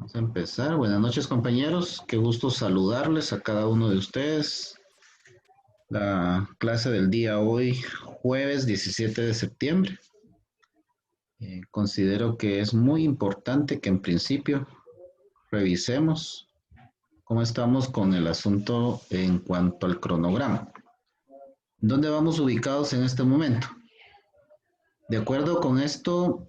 Vamos a empezar. Buenas noches, compañeros. Qué gusto saludarles a cada uno de ustedes. La clase del día hoy, jueves 17 de septiembre. Considero que es muy importante que en principio revisemos cómo estamos con el asunto en cuanto al cronograma. ¿Dónde vamos ubicados en este momento? De acuerdo con esto,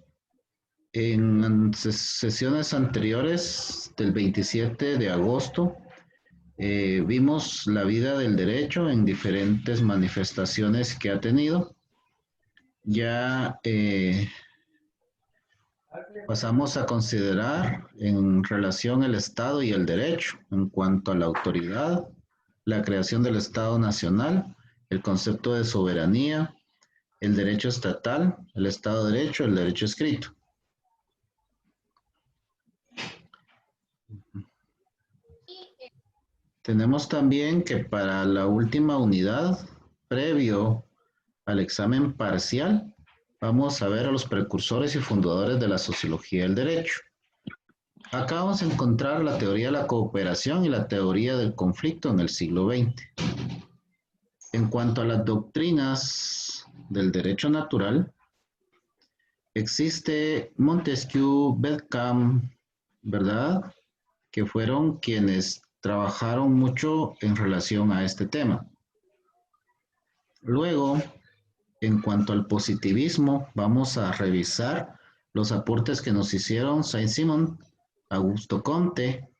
en sesiones anteriores del 27 de agosto, vimos la vida del derecho en diferentes manifestaciones que ha tenido. Ya pasamos a considerar en relación el Estado y el derecho en cuanto a la autoridad, la creación del Estado Nacional, el concepto de soberanía, el derecho estatal, el Estado de Derecho, el derecho escrito. Tenemos también que para la última unidad, previo al examen parcial, vamos a ver a los precursores y fundadores de la sociología del derecho. Acá vamos a encontrar la teoría de la cooperación y la teoría del conflicto en el siglo XX. En cuanto a las doctrinas del derecho natural, existe Montesquieu, Bentham, ¿verdad? Que fueron quienes trabajaron mucho en relación a este tema. Luego, en cuanto al positivismo, vamos a revisar los aportes que nos hicieron Saint-Simon, Augusto Comte.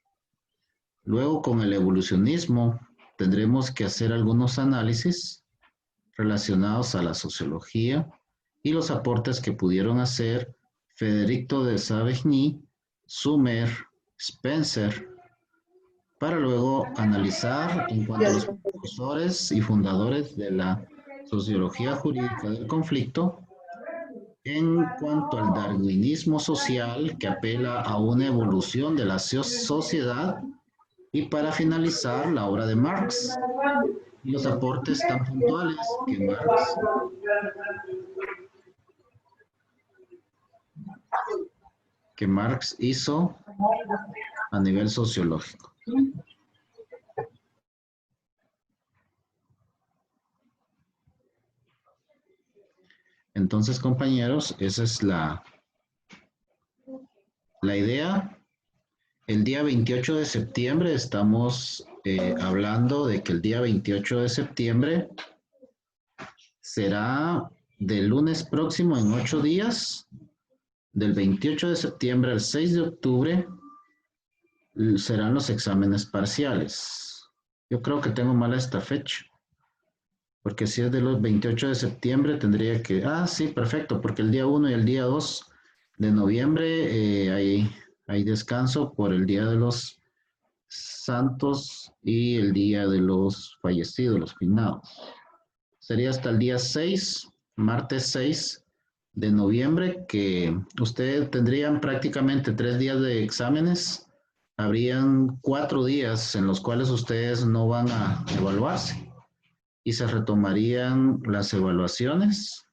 Luego, con el evolucionismo, tendremos que hacer algunos análisis relacionados a la sociología y los aportes que pudieron hacer Federico de Savigny, Sumer, Spencer, para luego analizar en cuanto a los precursores y fundadores de la sociología jurídica del conflicto, en cuanto al darwinismo social que apela a una evolución de la sociedad, y para finalizar la obra de Marx y los aportes tan puntuales que Marx hizo a nivel sociológico. Entonces, compañeros, esa es la idea. El día 28 de septiembre estamos hablando de que el día 28 de septiembre será del lunes próximo en 8 días, del 28 de septiembre al 6 de octubre, serán los exámenes parciales. Yo creo que tengo mala esta fecha, porque si es de los 28 de septiembre tendría que... Ah, sí, perfecto, porque el día 1 y el día 2 de noviembre hay descanso por el Día de los Santos y el Día de los Fallecidos, los finados. Sería hasta el día 6, martes 6 de noviembre, que ustedes tendrían prácticamente 3 días de exámenes. Habrían 4 días en los cuales ustedes no van a evaluarse y se retomarían las evaluaciones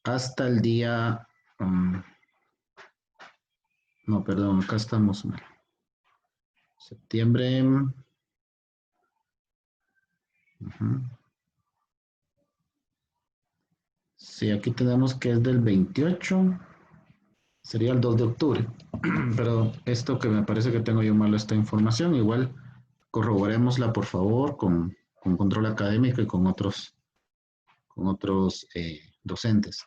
hasta el día... no, perdón, acá estamos mal. Septiembre. Sí, aquí tenemos que es del 28. Sería el 2 de octubre. Pero esto que me parece que tengo yo mal esta información, igual corroborémosla por favor con control académico y con otros docentes.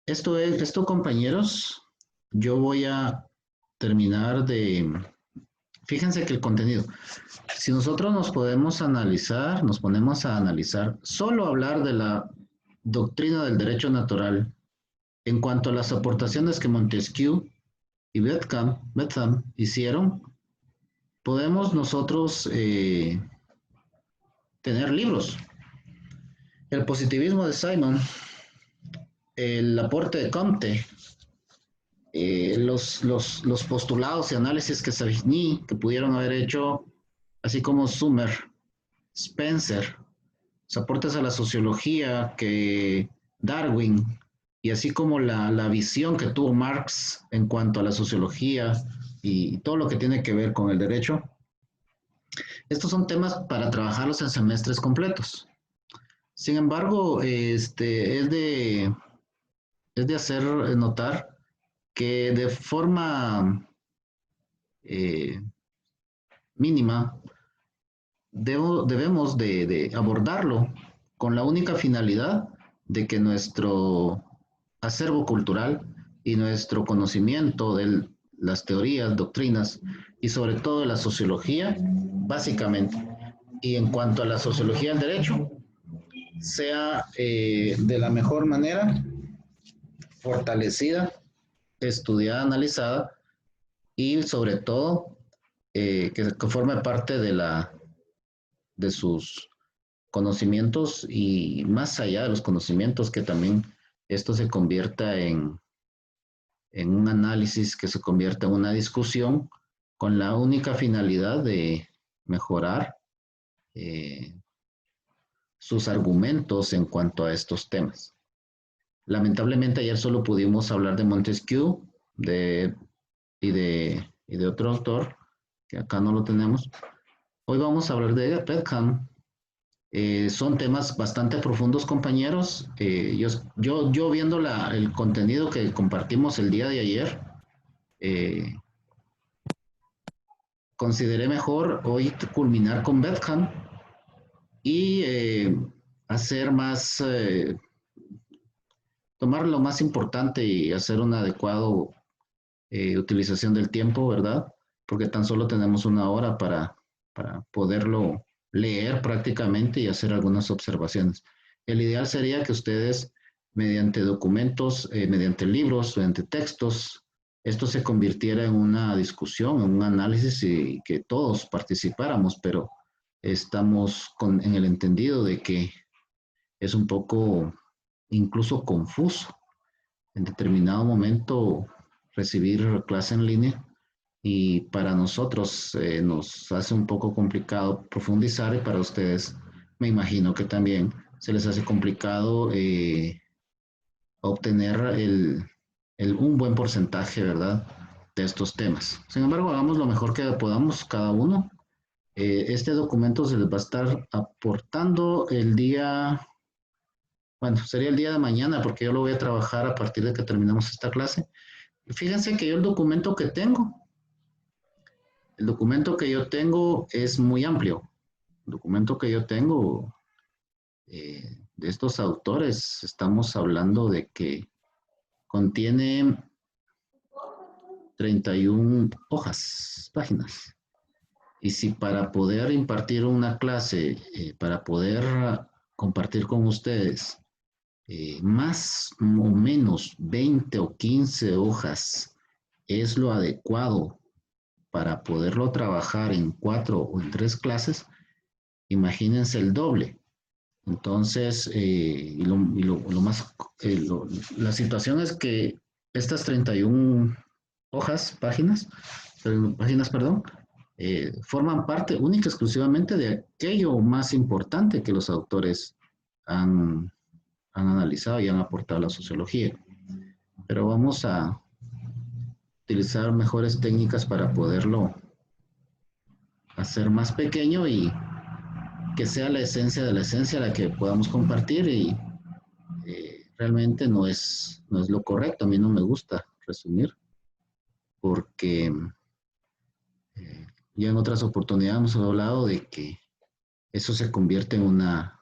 Esto, compañeros, yo voy a terminar de... Fíjense que el contenido, si nosotros nos ponemos a analizar, solo hablar de la doctrina del derecho natural en cuanto a las aportaciones que Montesquieu y Bentham hicieron, podemos nosotros tener libros. El positivismo de Simon, el aporte de Comte, los postulados y análisis que Savigny, que pudieron haber hecho, así como Sumer, Spencer, los aportes a la sociología que Darwin y así como la visión que tuvo Marx en cuanto a la sociología y todo lo que tiene que ver con el derecho, estos son temas para trabajarlos en semestres completos. Sin embargo, es de hacer notar que de forma eh, mínima debemos de abordarlo con la única finalidad de que nuestro acervo cultural y nuestro conocimiento de las teorías, doctrinas y sobre todo de la sociología, básicamente, y en cuanto a la sociología del derecho, sea de la mejor manera fortalecida, estudiada, analizada y sobre todo que forme parte de sus conocimientos y más allá de los conocimientos, que también esto se convierta en un análisis, que se convierta en una discusión con la única finalidad de mejorar eh, sus argumentos en cuanto a estos temas. Lamentablemente ayer solo pudimos hablar de Montesquieu y de otro autor, que acá no lo tenemos. Hoy vamos a hablar de Peckham. Son temas bastante profundos, compañeros. Yo viendo el contenido que compartimos el día de ayer, eh, consideré mejor hoy culminar con Beckham y hacer más, tomar lo más importante y hacer una adecuada utilización del tiempo, ¿verdad? Porque tan solo tenemos una hora para poderlo leer prácticamente y hacer algunas observaciones. El ideal sería que ustedes, mediante documentos, mediante libros, mediante textos, esto se convirtiera en una discusión, en un análisis y que todos participáramos, pero estamos en el entendido de que es un poco incluso confuso en determinado momento recibir clase en línea y para nosotros nos hace un poco complicado profundizar y para ustedes me imagino que también se les hace complicado obtener un buen porcentaje, ¿verdad?, de estos temas. Sin embargo, hagamos lo mejor que podamos cada uno. Este documento se les va a estar aportando el día, bueno, sería el día de mañana porque yo lo voy a trabajar a partir de que terminemos esta clase. Fíjense que yo el documento que yo tengo es muy amplio. El documento que yo tengo de estos autores, estamos hablando de que contiene 31 hojas, páginas. Y si para poder impartir una clase, para poder compartir con ustedes más o menos 20 o 15 hojas es lo adecuado para poderlo trabajar en 4 o en 3 clases, imagínense el doble. Entonces, la situación es que estas 31 páginas, perdón, forman parte única y exclusivamente de aquello más importante que los autores han, han analizado y han aportado a la sociología. Pero vamos a utilizar mejores técnicas para poderlo hacer más pequeño y que sea la esencia de la esencia la que podamos compartir y realmente no es lo correcto. A mí no me gusta resumir porque ya en otras oportunidades hemos hablado de que eso se convierte en una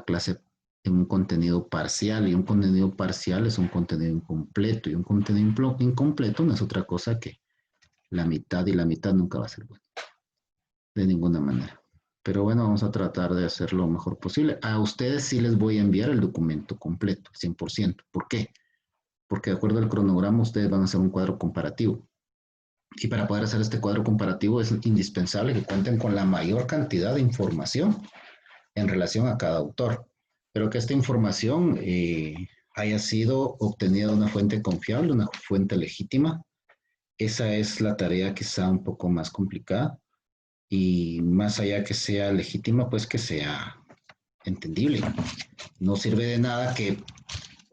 clase, en un contenido parcial, y un contenido parcial es un contenido incompleto, y un contenido incompleto no es otra cosa que la mitad, y la mitad nunca va a ser bueno, de ninguna manera. Pero bueno, vamos a tratar de hacer lo mejor posible. A ustedes sí les voy a enviar el documento completo, 100%. ¿Por qué? Porque de acuerdo al cronograma ustedes van a hacer un cuadro comparativo. Y para poder hacer este cuadro comparativo es indispensable que cuenten con la mayor cantidad de información en relación a cada autor, pero que esta información haya sido obtenida de una fuente confiable, una fuente legítima. Esa es la tarea quizá un poco más complicada y más allá que sea legítima, pues que sea entendible. No sirve de nada que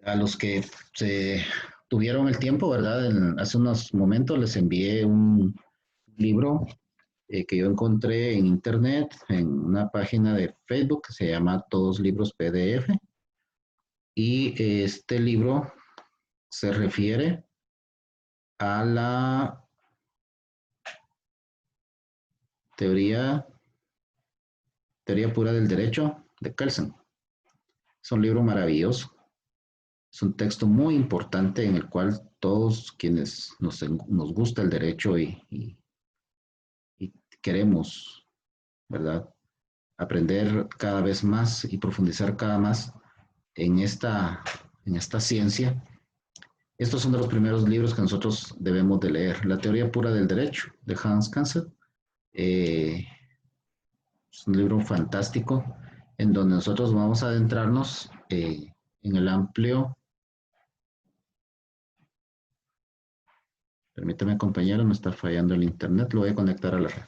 A los que se tuvieron el tiempo, ¿verdad? Hace unos momentos les envié un libro que yo encontré en internet, en una página de Facebook que se llama Todos Libros PDF. Y este libro se refiere a la teoría, teoría pura del derecho de Kelsen. Es un libro maravilloso. Es un texto muy importante en el cual todos quienes nos gusta el derecho y queremos, ¿verdad? Aprender cada vez más y profundizar cada más en esta ciencia. Estos son de los primeros libros que nosotros debemos de leer. La teoría pura del derecho de Hans Kelsen. Eh, es un libro fantástico en donde nosotros vamos a adentrarnos en el amplio. Permítame, compañero, me está fallando el internet. Lo voy a conectar a la red.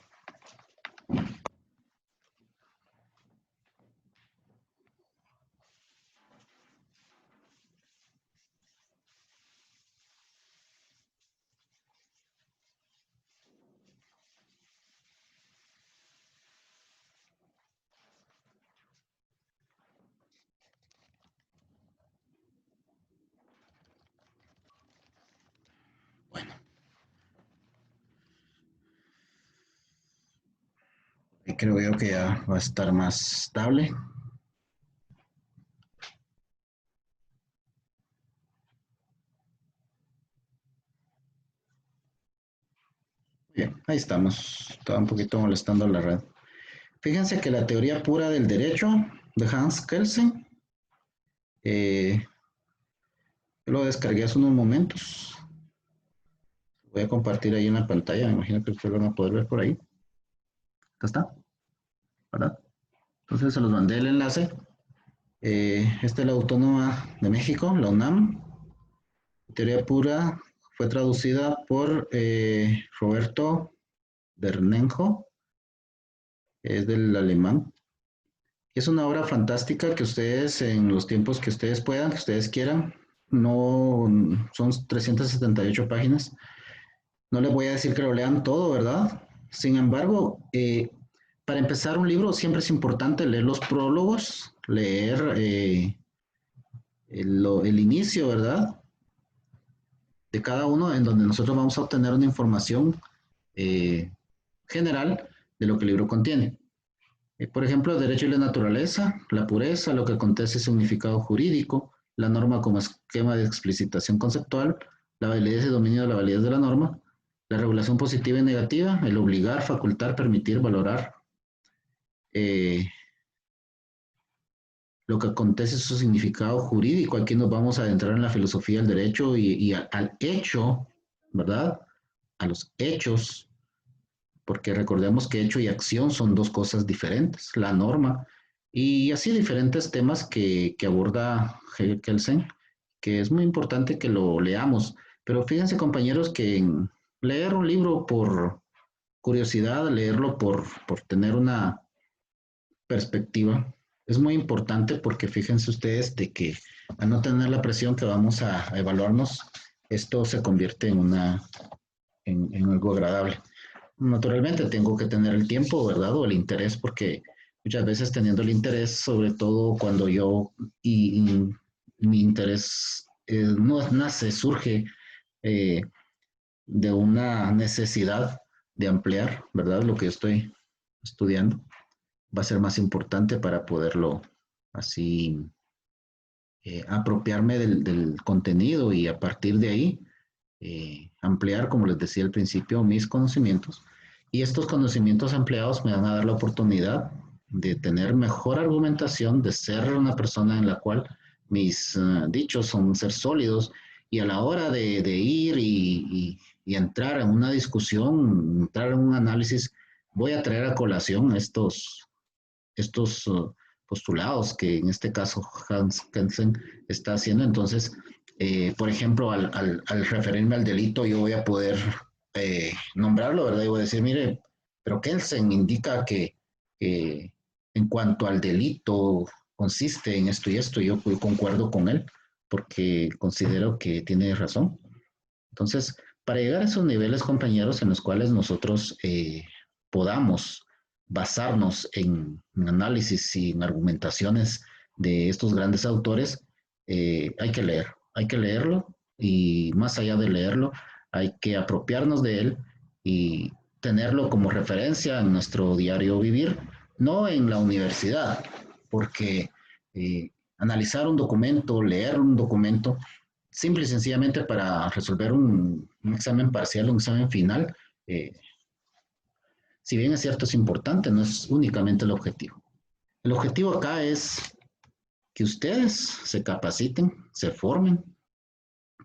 Bueno, creo yo que ya va a estar más estable. Bien, ahí estamos. Estaba un poquito molestando la red. Fíjense que la teoría pura del derecho de Hans Kelsen, eh, lo descargué hace unos momentos. Voy a compartir ahí en la pantalla. Me imagino que ustedes van a poder ver por ahí. Acá está, ¿verdad? Entonces se los mandé el enlace. Esta es la Autónoma de México, la UNAM. Teoría pura fue traducida por Roberto Bernenjo, es del alemán. Es una obra fantástica que ustedes, en los tiempos que ustedes puedan, que ustedes quieran, no son 378 páginas. No les voy a decir que lo lean todo, ¿verdad? Sin embargo, para empezar un libro siempre es importante leer los prólogos, leer el inicio, ¿verdad? De cada uno, en donde nosotros vamos a obtener una información eh, general de lo que el libro contiene. Por ejemplo, derecho y la naturaleza, la pureza, lo que acontece significado jurídico, la norma como esquema de explicitación conceptual, la validez y dominio de la validez de la norma, la regulación positiva y negativa, el obligar, facultar, permitir, valorar, eh, lo que acontece es su significado jurídico. Aquí nos vamos a adentrar en la filosofía del derecho y al hecho, ¿verdad? A los hechos, porque recordemos que hecho y acción son dos cosas diferentes, la norma, y así diferentes temas que aborda Kelsen, que es muy importante que lo leamos. Pero fíjense, compañeros, que leer un libro por curiosidad, leerlo por tener una perspectiva, es muy importante porque fíjense ustedes de que al no tener la presión que vamos a evaluarnos, esto se convierte en algo agradable. Naturalmente tengo que tener el tiempo, ¿verdad? O el interés, porque muchas veces teniendo el interés, sobre todo cuando y mi interés no nace, surge eh, de una necesidad de ampliar, ¿verdad? Lo que estoy estudiando va a ser más importante para poderlo así apropiarme del contenido y a partir de ahí ampliar, como les decía al principio, mis conocimientos. Y estos conocimientos ampliados me van a dar la oportunidad de tener mejor argumentación, de ser una persona en la cual mis dichos son ser sólidos y a la hora de ir y entrar en una discusión, entrar en un análisis, voy a traer a colación estos postulados que en este caso Hans Kelsen está haciendo. Entonces, por ejemplo, al referirme al delito, yo voy a poder nombrarlo, ¿verdad? Y voy a decir, mire, pero Kelsen indica que en cuanto al delito consiste en esto y esto, yo concuerdo con él, porque considero que tiene razón. Entonces, para llegar a esos niveles, compañeros, en los cuales nosotros podamos basarnos en análisis y en argumentaciones de estos grandes autores, hay que leer, hay que leerlo y más allá de leerlo, hay que apropiarnos de él y tenerlo como referencia en nuestro diario vivir, no en la universidad, porque analizar un documento, leer un documento, simple y sencillamente para resolver un examen parcial, un examen final, eh, si bien es cierto, es importante, no es únicamente el objetivo. El objetivo acá es que ustedes se capaciten, se formen,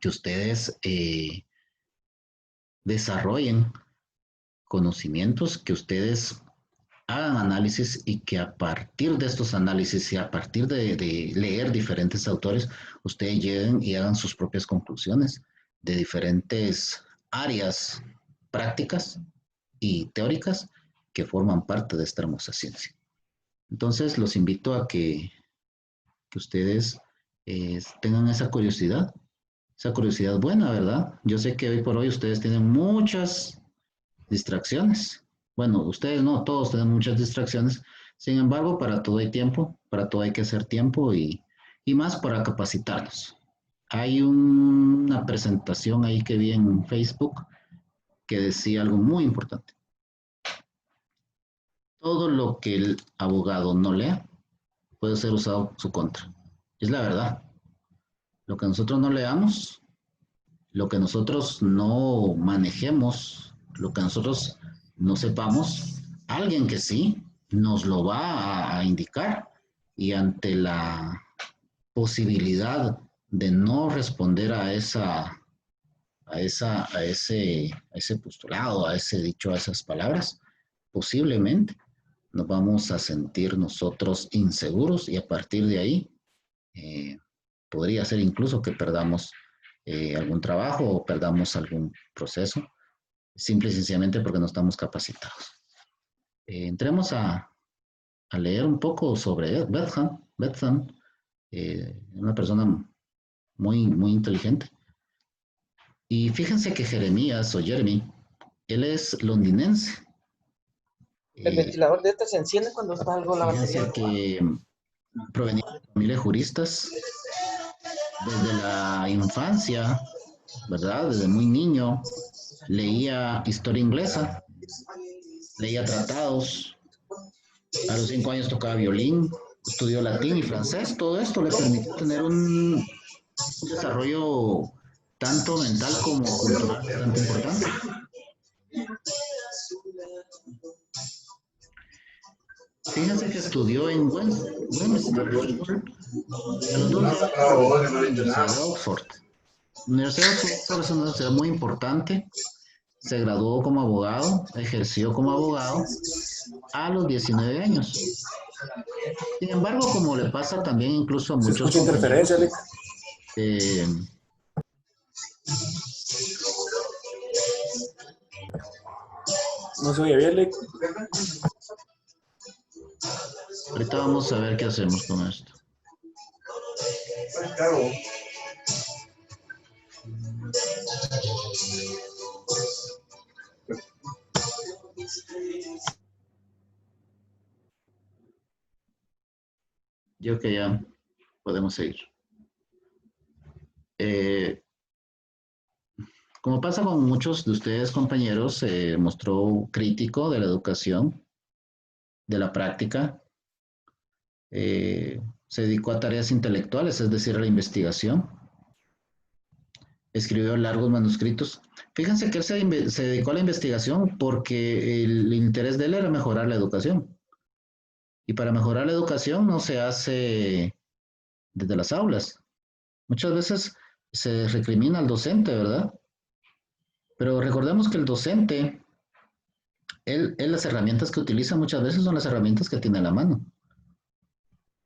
que ustedes desarrollen conocimientos, que ustedes hagan análisis y que a partir de estos análisis y a partir de leer diferentes autores, ustedes lleguen y hagan sus propias conclusiones de diferentes áreas prácticas y teóricas que forman parte de esta hermosa ciencia. Entonces, los invito a que ustedes tengan esa curiosidad buena, ¿verdad? Yo sé que hoy por hoy ustedes tienen muchas distracciones. Bueno, ustedes no, todos tenemos muchas distracciones. Sin embargo, para todo hay tiempo, para todo hay que hacer tiempo y más para capacitarnos. Hay una presentación ahí que vi en Facebook que decía algo muy importante. Todo lo que el abogado no lea puede ser usado en su contra. Es la verdad. Lo que nosotros no leamos, lo que nosotros no manejemos, lo que nosotros no sepamos, alguien que sí nos lo va a indicar y ante la posibilidad de no responder a ese postulado, a ese dicho, a esas palabras, posiblemente nos vamos a sentir nosotros inseguros y a partir de ahí eh, podría ser incluso que perdamos algún trabajo o perdamos algún proceso, simple y sencillamente porque no estamos capacitados. Entremos a leer un poco sobre Betham. Betham, una persona muy, muy inteligente. Y fíjense que Jeremías o Jeremy, él es londinense. El ventilador de este se enciende cuando está algo la Fíjense batería. que provenía de familia de juristas desde la infancia, ¿verdad? Desde muy niño, leía historia inglesa, leía tratados, a los 5 años tocaba violín, estudió latín y francés, todo esto le permitió tener un desarrollo tanto mental como cultural bastante importante. Fíjense que estudió en Westminster y a los 12 años ingresó a la Universidad de Oxford. La Universidad de Oxford es una universidad muy importante. Se graduó como abogado, ejerció como abogado a los 19 años. Sin embargo, como le pasa también incluso a Se muchos escucha interferencia, compañeros, Alex. No se oye bien, Alex. ahorita vamos a ver qué hacemos con esto. Yo que ya podemos seguir. Como pasa con muchos de ustedes, compañeros, se mostró crítico de la educación, de la práctica, se dedicó a tareas intelectuales, es decir, a la investigación, escribió largos manuscritos. Fíjense que él se dedicó a la investigación porque el interés de él era mejorar la educación. Y para mejorar la educación no se hace desde las aulas. Muchas veces se recrimina al docente, ¿verdad? Pero recordemos que el docente, él las herramientas que utiliza muchas veces son las herramientas que tiene a la mano.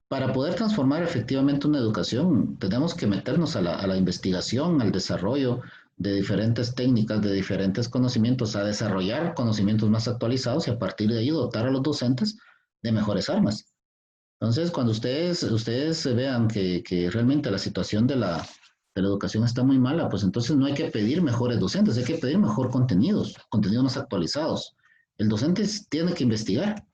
Para poder transformar efectivamente una educación, tenemos que meternos a la investigación, al desarrollo de diferentes técnicas, de diferentes conocimientos, a desarrollar conocimientos más actualizados y a partir de ahí dotar a los docentes de mejores armas Entonces, cuando ustedes vean que realmente la situación de la educación está muy mala, pues entonces no hay que pedir mejores docentes, hay que pedir mejor contenidos más actualizados. El docente tiene que investigar,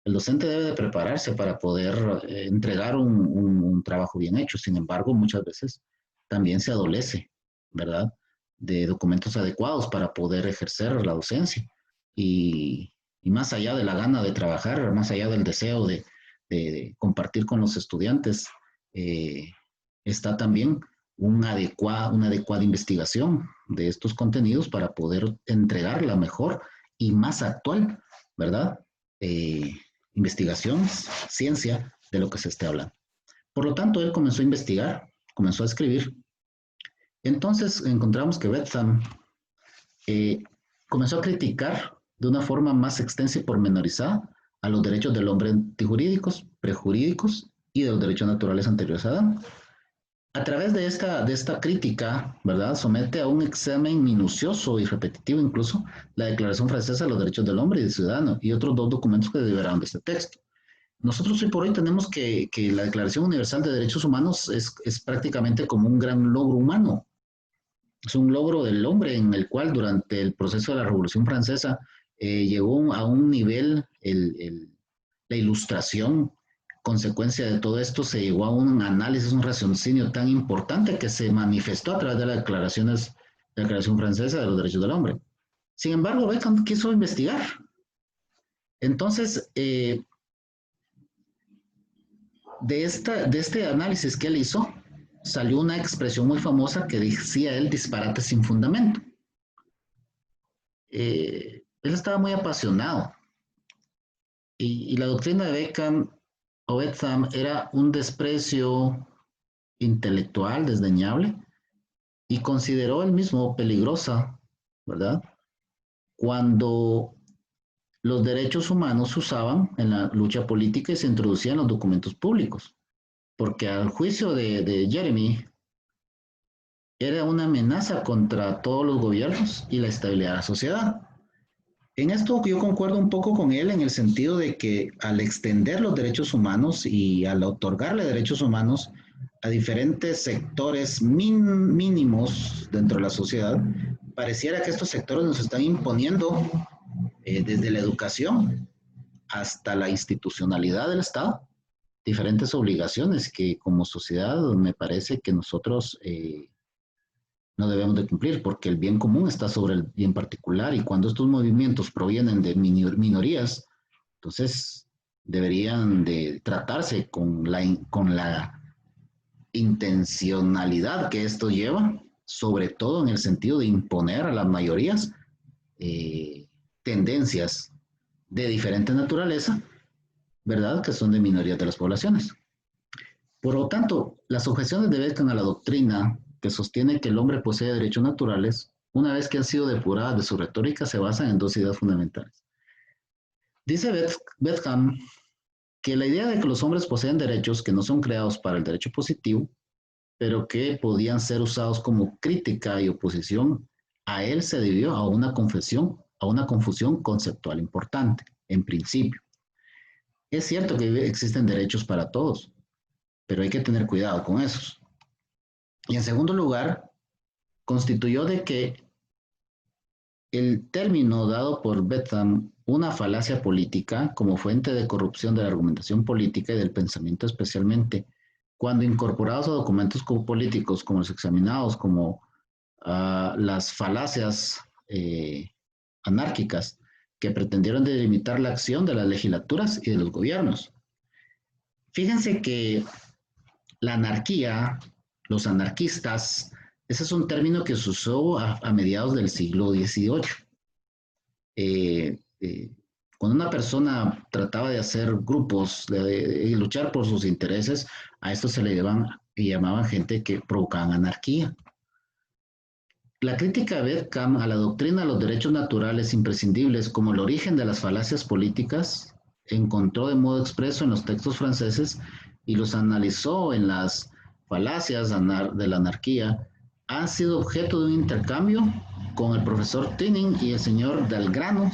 el docente debe de prepararse para poder entregar un trabajo bien hecho. Sin embargo, muchas veces también se adolece, ¿verdad? De documentos adecuados para poder ejercer la docencia. Y más allá de la gana de trabajar, más allá del deseo de compartir con los estudiantes, eh, está también una adecuada investigación de estos contenidos para poder entregar la mejor y más actual, ¿verdad? Eh, Investigación, ciencia de lo que se esté hablando. Por lo tanto, él comenzó a investigar, comenzó a escribir. Entonces encontramos que Betham eh, comenzó a criticar de una forma más extensa y pormenorizada a los derechos del hombre antijurídicos, prejurídicos y de los derechos naturales anteriores a Adán. A través de esta crítica, ¿verdad? Somete a un examen minucioso y repetitivo incluso la Declaración Francesa de los Derechos del Hombre y del Ciudadano y otros dos documentos que derivaron de este texto. Nosotros hoy por hoy tenemos que la Declaración Universal de Derechos Humanos es prácticamente como un gran logro humano. Es un logro del hombre en el cual durante el proceso de la Revolución Francesa llegó a un nivel la ilustración. Consecuencia de todo esto se llegó a un análisis, un raciocinio tan importante que se manifestó a través de las declaraciones de la Declaración Francesa de los Derechos del Hombre. Sin embargo, Bacon quiso investigar. Entonces, de este análisis que él hizo, salió una expresión muy famosa que decía él disparate sin fundamento. Él estaba muy apasionado y la doctrina de Beckham o Betham era un desprecio intelectual desdeñable y consideró él mismo peligrosa, ¿verdad? Cuando los derechos humanos se usaban en la lucha política y se introducían en los documentos públicos, porque al juicio de Jeremy era una amenaza contra todos los gobiernos y la estabilidad de la sociedad. En esto yo concuerdo un poco con él en el sentido de que al extender los derechos humanos y al otorgarle derechos humanos a diferentes sectores mínimos dentro de la sociedad, pareciera que estos sectores nos están imponiendo desde la educación hasta la institucionalidad del Estado diferentes obligaciones que como sociedad me parece que nosotros no debemos de cumplir, porque el bien común está sobre el bien particular y cuando estos movimientos provienen de minorías, entonces deberían de tratarse con la intencionalidad que esto lleva, sobre todo en el sentido de imponer a las mayorías eh, tendencias de diferente naturaleza, ¿verdad? Que son de minorías de las poblaciones. Por lo tanto, las objeciones de Beckham a la doctrina que sostiene que el hombre posee derechos naturales, una vez que han sido depuradas de su retórica, se basan en dos ideas fundamentales. Dice Beckham que la idea de que los hombres poseen derechos que no son creados para el derecho positivo, pero que podían ser usados como crítica y oposición, a él se debió a una confusión conceptual importante, en principio. Es cierto que existen derechos para todos, pero hay que tener cuidado con esos. Y en segundo lugar, constituyó de que el término dado por Betham una falacia política como fuente de corrupción de la argumentación política y del pensamiento, especialmente cuando incorporados a documentos políticos como los examinados como las falacias anárquicas que pretendieron delimitar la acción de las legislaturas y de los gobiernos. Fíjense que la anarquía, los anarquistas, ese es un término que se usó a mediados del siglo XVIII. Cuando una persona trataba de hacer grupos, de luchar por sus intereses, a esto se le llamaban gente que provocaban anarquía. La crítica de Beckham a la doctrina de los derechos naturales imprescindibles como el origen de las falacias políticas encontró de modo expreso en los textos franceses y los analizó en las falacias de la anarquía, ha sido objeto de un intercambio con el profesor Tinning y el señor Dalgrano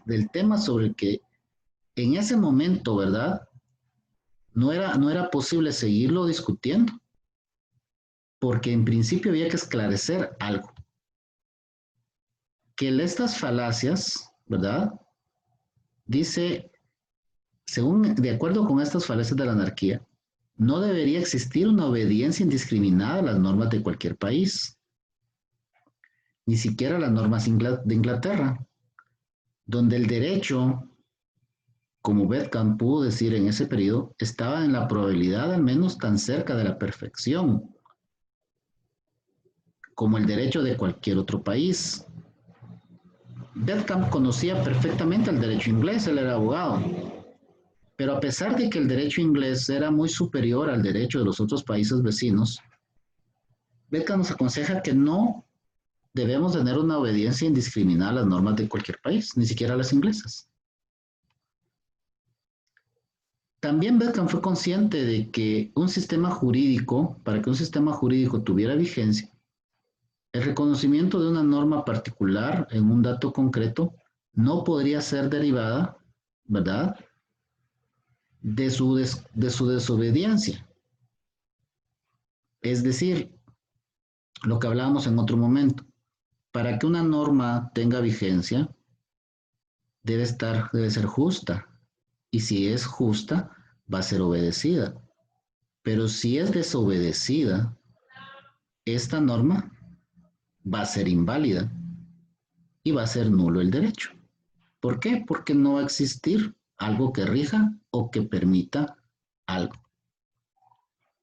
del tema sobre el que en ese momento, ¿verdad? No era posible seguirlo discutiendo, porque en principio había que esclarecer algo. Que estas falacias, ¿verdad? Dice, de acuerdo con estas falacias de la anarquía, no debería existir una obediencia indiscriminada a las normas de cualquier país, ni siquiera las normas de Inglaterra, donde el derecho, como Bedkamp pudo decir en ese periodo, estaba en la probabilidad al menos tan cerca de la perfección como el derecho de cualquier otro país. Bedkamp conocía perfectamente el derecho inglés, él era abogado, pero a pesar de que el derecho inglés era muy superior al derecho de los otros países vecinos, Bedkamp nos aconseja que no debemos tener una obediencia indiscriminada a las normas de cualquier país, ni siquiera a las inglesas. También Bedkamp fue consciente de que para que un sistema jurídico tuviera vigencia, el reconocimiento de una norma particular en un dato concreto no podría ser derivada, ¿verdad?, de su desobediencia. Es decir, lo que hablábamos en otro momento, para que una norma tenga vigencia, debe ser justa. Y si es justa, va a ser obedecida. Pero si es desobedecida, esta norma va a ser inválida y va a ser nulo el derecho. ¿Por qué? Porque no va a existir algo que rija o que permita algo.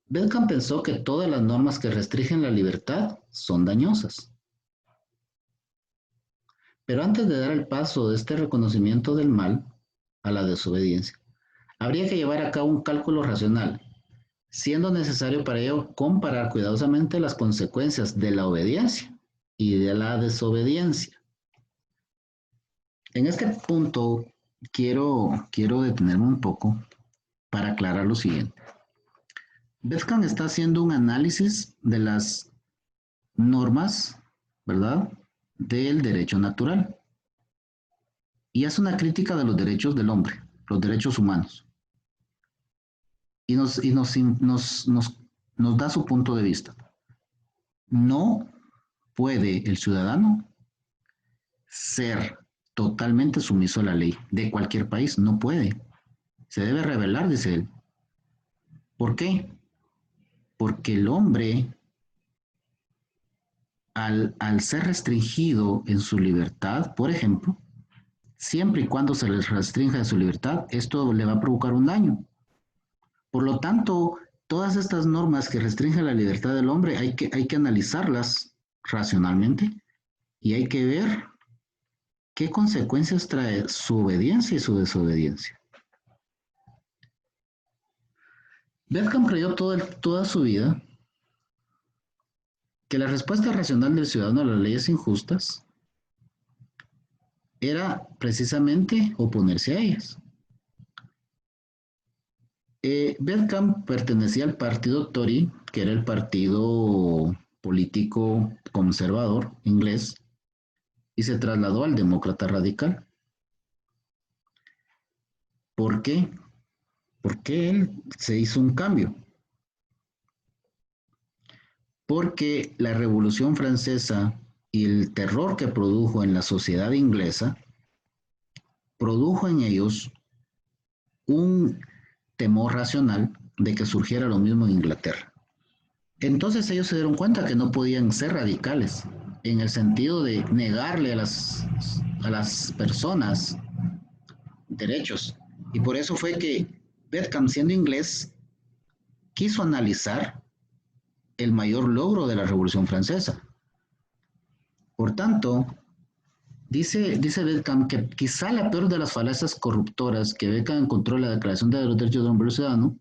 Bedkamp pensó que todas las normas que restringen la libertad son dañosas. Pero antes de dar el paso de este reconocimiento del mal a la desobediencia, habría que llevar a cabo un cálculo racional, siendo necesario para ello comparar cuidadosamente las consecuencias de la obediencia y de la desobediencia. En este punto quiero detenerme un poco para aclarar lo siguiente. Bedkamp está haciendo un análisis de las normas, ¿verdad?, del derecho natural y hace una crítica de los derechos del hombre, los derechos humanos. Y nos da su punto de vista. No puede el ciudadano ser totalmente sumiso a la ley de cualquier país, no puede. Se debe rebelar, dice él. ¿Por qué? Porque el hombre, al ser restringido en su libertad, por ejemplo, siempre y cuando se les restrinja su libertad, esto le va a provocar un daño. Por lo tanto, todas estas normas que restringen la libertad del hombre hay que analizarlas racionalmente y hay que ver qué consecuencias trae su obediencia y su desobediencia. Bedkamp creyó toda su vida que la respuesta racional del ciudadano a las leyes injustas era precisamente oponerse a ellas. Bedkamp pertenecía al partido Tory, que era el partido político conservador inglés, y se trasladó al demócrata radical. ¿Por qué? Porque él se hizo un cambio. Porque la Revolución Francesa y el terror que produjo en la sociedad inglesa produjo en ellos un temor racional de que surgiera lo mismo en Inglaterra. Entonces ellos se dieron cuenta que no podían ser radicales en el sentido de negarle a las personas derechos. Y por eso fue que Bedkamp, siendo inglés, quiso analizar el mayor logro de la Revolución Francesa. Por tanto, dice Bedkamp que quizá la peor de las falacias corruptoras que Bedkamp encontró en la Declaración de los Derechos del Hombre y Ciudadano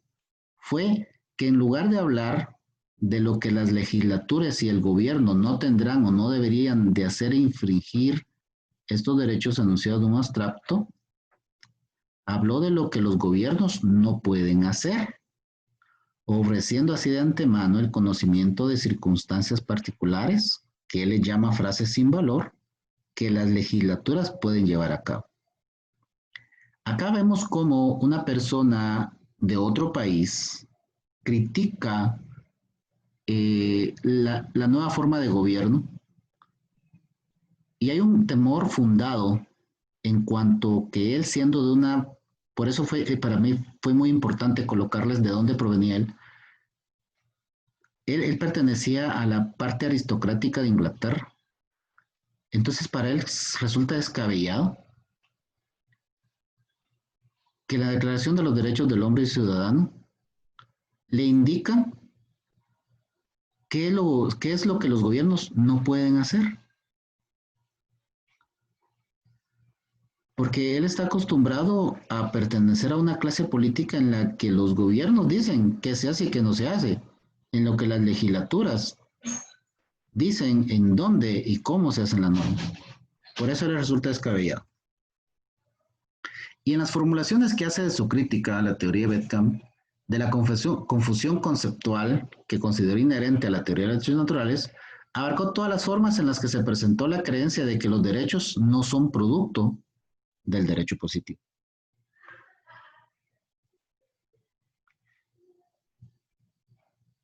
fue que en lugar de hablar de lo que las legislaturas y el gobierno no tendrán o no deberían de hacer e infringir estos derechos anunciados de un abstracto, habló de lo que los gobiernos no pueden hacer, ofreciendo así de antemano el conocimiento de circunstancias particulares, que él le llama frases sin valor, que las legislaturas pueden llevar a cabo. Acá vemos cómo una persona de otro país critica la nueva forma de gobierno y hay un temor fundado en cuanto que él siendo de una, por eso fue, para mí fue muy importante colocarles de dónde provenía él. Él pertenecía a la parte aristocrática de Inglaterra. Entonces para él resulta descabellado que la Declaración de los Derechos del Hombre y Ciudadano le indica qué es lo que los gobiernos no pueden hacer. Porque él está acostumbrado a pertenecer a una clase política en la que los gobiernos dicen qué se hace y qué no se hace, en lo que las legislaturas dicen en dónde y cómo se hacen las normas. Por eso le resulta descabellado. Y en las formulaciones que hace de su crítica a la teoría de Bedkamp, de la confusión conceptual que consideró inherente a la teoría de las ciencias naturales, abarcó todas las formas en las que se presentó la creencia de que los derechos no son producto del derecho positivo.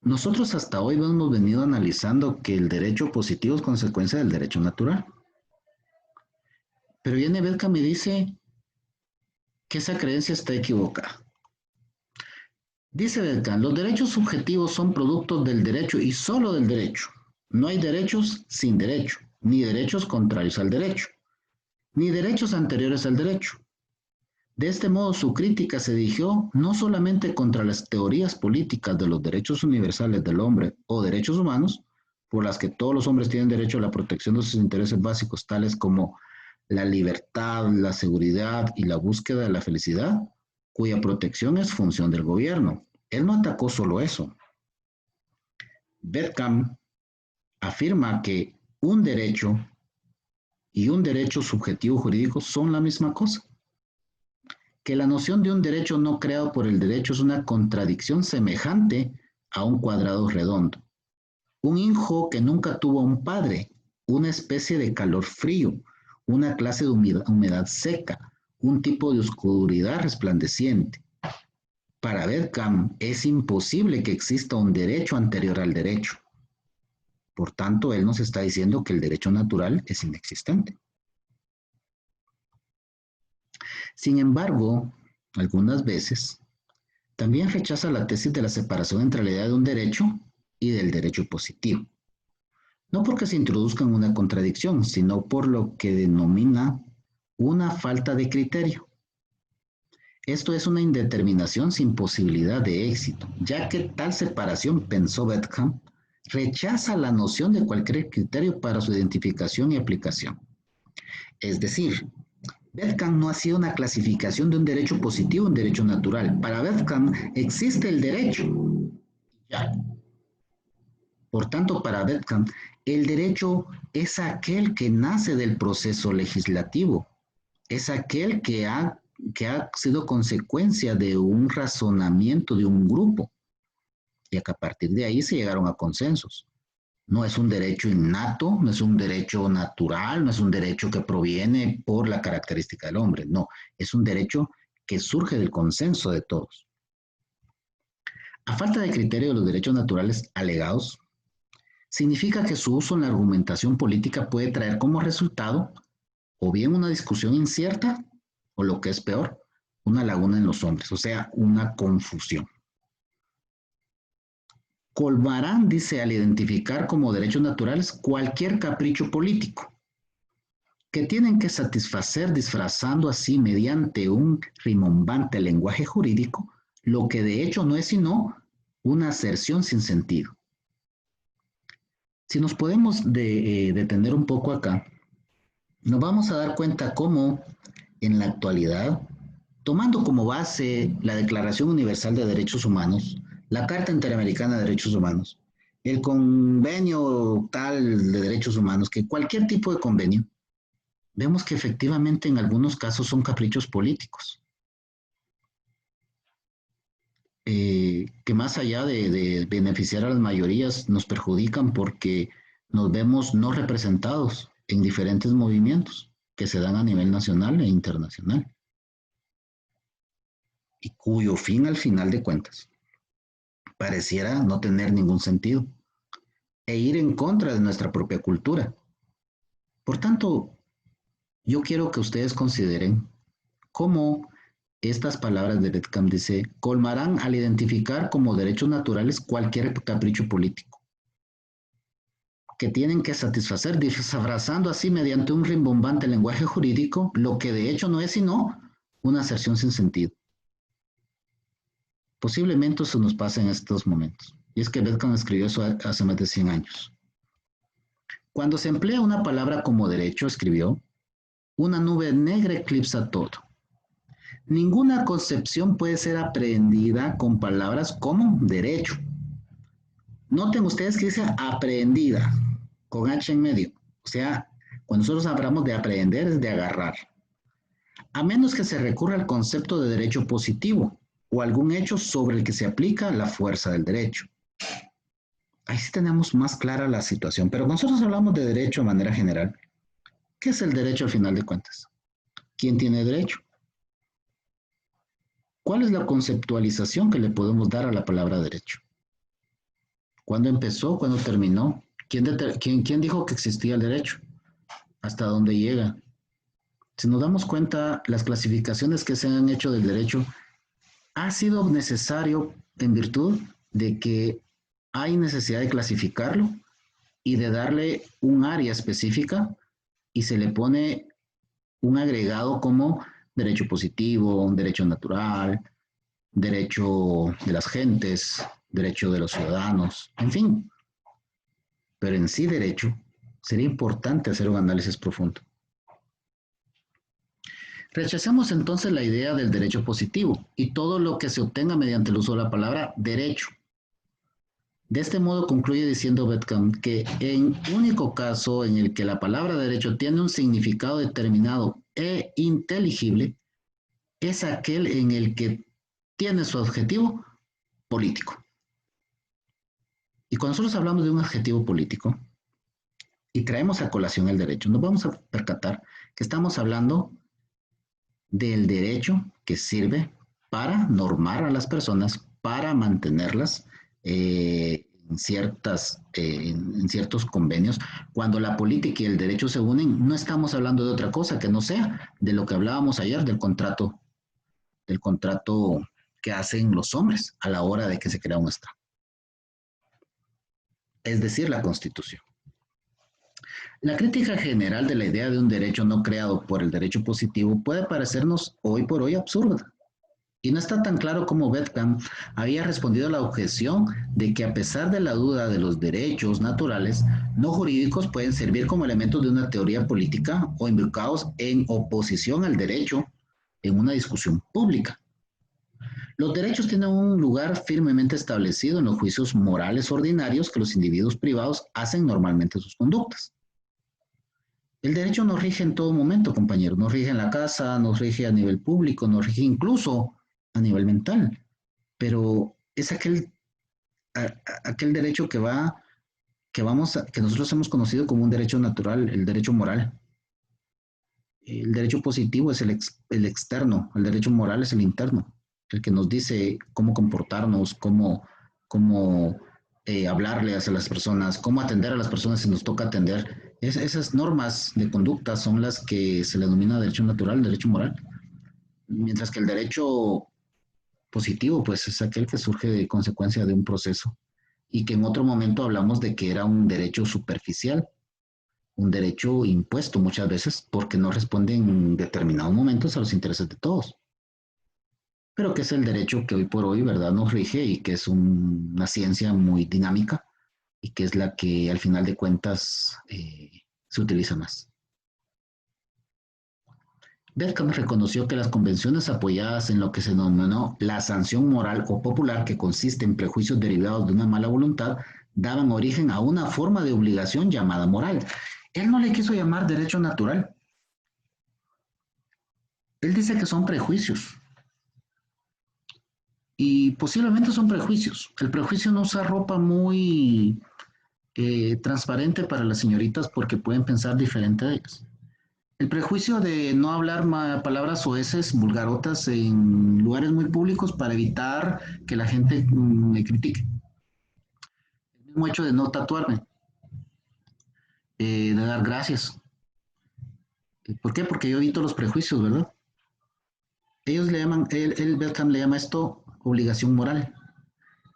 Nosotros hasta hoy hemos venido analizando que el derecho positivo es consecuencia del derecho natural. Pero viene Bedkamp y dice que esa creencia está equivocada. Dice Bedkamp, los derechos subjetivos son productos del derecho y solo del derecho. No hay derechos sin derecho, ni derechos contrarios al derecho, ni derechos anteriores al derecho. De este modo, su crítica se dirigió no solamente contra las teorías políticas de los derechos universales del hombre o derechos humanos, por las que todos los hombres tienen derecho a la protección de sus intereses básicos, tales como la libertad, la seguridad y la búsqueda de la felicidad, cuya protección es función del gobierno. Él no atacó solo eso. Bedkamp afirma que un derecho y un derecho subjetivo jurídico son la misma cosa, que la noción de un derecho no creado por el derecho es una contradicción semejante a un cuadrado redondo. Un hijo que nunca tuvo un padre, una especie de calor frío, una clase de humedad seca, un tipo de oscuridad resplandeciente. Para Bedkamp es imposible que exista un derecho anterior al derecho. Por tanto, él nos está diciendo que el derecho natural es inexistente. Sin embargo, algunas veces, también rechaza la tesis de la separación entre la idea de un derecho y del derecho positivo. No porque se introduzca en una contradicción, sino por lo que denomina una falta de criterio. Esto es una indeterminación sin posibilidad de éxito, ya que tal separación, pensó Bedkamp, rechaza la noción de cualquier criterio para su identificación y aplicación. Es decir, Bedkamp no hacía una clasificación de un derecho positivo y un derecho natural. Para Bedkamp existe el derecho. Ya. Por tanto, para Bedkamp, el derecho es aquel que nace del proceso legislativo, es aquel que ha sido consecuencia de un razonamiento de un grupo y que a partir de ahí se llegaron a consensos. No es un derecho innato, no es un derecho natural, no es un derecho que proviene por la característica del hombre, no, es un derecho que surge del consenso de todos. A falta de criterio de los derechos naturales alegados, significa que su uso en la argumentación política puede traer como resultado o bien una discusión incierta o lo que es peor, una laguna en los hombres, o sea, una confusión. Corbarán dice al identificar como derechos naturales cualquier capricho político que tienen que satisfacer disfrazando así mediante un rimbombante lenguaje jurídico lo que de hecho no es sino una aserción sin sentido. Si nos podemos detener un poco acá, nos vamos a dar cuenta cómo en la actualidad, tomando como base la Declaración Universal de Derechos Humanos, la Carta Interamericana de Derechos Humanos, el convenio tal de derechos humanos, que cualquier tipo de convenio, vemos que efectivamente en algunos casos son caprichos políticos, que más allá de beneficiar a las mayorías, nos perjudican porque nos vemos no representados en diferentes movimientos que se dan a nivel nacional e internacional. y cuyo fin, al final de cuentas, pareciera no tener ningún sentido e ir en contra de nuestra propia cultura. Por tanto, yo quiero que ustedes consideren cómo estas palabras de Betcam dice, colmarán al identificar como derechos naturales cualquier capricho político que tienen que satisfacer, disfrazando así mediante un rimbombante lenguaje jurídico lo que de hecho no es sino una aserción sin sentido. Posiblemente eso nos pasa en estos momentos. Y es que Betcam escribió eso hace más de 100 años. Cuando se emplea una palabra como derecho, escribió, una nube negra eclipsa todo. Ninguna concepción puede ser aprehendida con palabras como derecho. Noten ustedes que dice aprehendida, con H en medio. O sea, cuando nosotros hablamos de aprehender es de agarrar. A menos que se recurra al concepto de derecho positivo o algún hecho sobre el que se aplica la fuerza del derecho. Ahí sí tenemos más clara la situación, pero nosotros hablamos de derecho de manera general. ¿Qué es el derecho al final de cuentas? ¿Quién tiene derecho? ¿Cuál es la conceptualización que le podemos dar a la palabra derecho? ¿Cuándo empezó? ¿Cuándo terminó? ¿Quién dijo que existía el derecho? ¿Hasta dónde llega? Si nos damos cuenta, las clasificaciones que se han hecho del derecho ha sido necesario en virtud de que hay necesidad de clasificarlo y de darle un área específica y se le pone un agregado como derecho positivo, derecho natural, derecho de las gentes, derecho de los ciudadanos, en fin. Pero en sí derecho, sería importante hacer un análisis profundo. Rechazamos entonces la idea del derecho positivo y todo lo que se obtenga mediante el uso de la palabra derecho. De este modo concluye diciendo Betcam que en único caso en el que la palabra derecho tiene un significado determinado e inteligible, es aquel en el que tiene su objetivo político. Y cuando nosotros hablamos de un objetivo político y traemos a colación el derecho, nos vamos a percatar que estamos hablando del derecho que sirve para normar a las personas, para mantenerlas en ciertos convenios. Cuando la política y el derecho se unen, no estamos hablando de otra cosa que no sea de lo que hablábamos ayer del contrato que hacen los hombres a la hora de que se crea un Estado. Es decir, la Constitución. La crítica general de la idea de un derecho no creado por el derecho positivo puede parecernos hoy por hoy absurda. Y no está tan claro cómo Betcam había respondido a la objeción de que a pesar de la duda de los derechos naturales, no jurídicos pueden servir como elementos de una teoría política o invocados en oposición al derecho en una discusión pública. Los derechos tienen un lugar firmemente establecido en los juicios morales ordinarios que los individuos privados hacen normalmente sus conductas. El derecho nos rige en todo momento, compañeros. Nos rige en la casa, nos rige a nivel público, nos rige incluso a nivel mental. Pero es aquel derecho que nosotros hemos conocido como un derecho natural, el derecho moral. El derecho positivo es el externo, el derecho moral es el interno, el que nos dice cómo comportarnos, cómo hablarle a las personas, cómo atender a las personas si nos toca atender. Esas normas de conducta son las que se le denomina derecho natural, derecho moral, mientras que el derecho positivo, pues es aquel que surge de consecuencia de un proceso y que en otro momento hablamos de que era un derecho superficial, un derecho impuesto muchas veces porque no responde en determinados momentos a los intereses de todos. Pero que es el derecho que hoy por hoy, ¿verdad?, nos rige y que es una ciencia muy dinámica y que es la que al final de cuentas se utiliza más. Betcam reconoció que las convenciones apoyadas en lo que se denominó la sanción moral o popular, que consiste en prejuicios derivados de una mala voluntad, daban origen a una forma de obligación llamada moral. Él no le quiso llamar derecho natural. Él dice que son prejuicios. Y posiblemente son prejuicios. El prejuicio no usa ropa muy transparente para las señoritas porque pueden pensar diferente de ellas. El prejuicio de no hablar palabras soeces, vulgarotas en lugares muy públicos para evitar que la gente me critique. El mismo hecho de no tatuarme, de dar gracias. ¿Por qué? Porque yo evito los prejuicios, ¿verdad? Ellos le llaman, Beckham le llama esto obligación moral.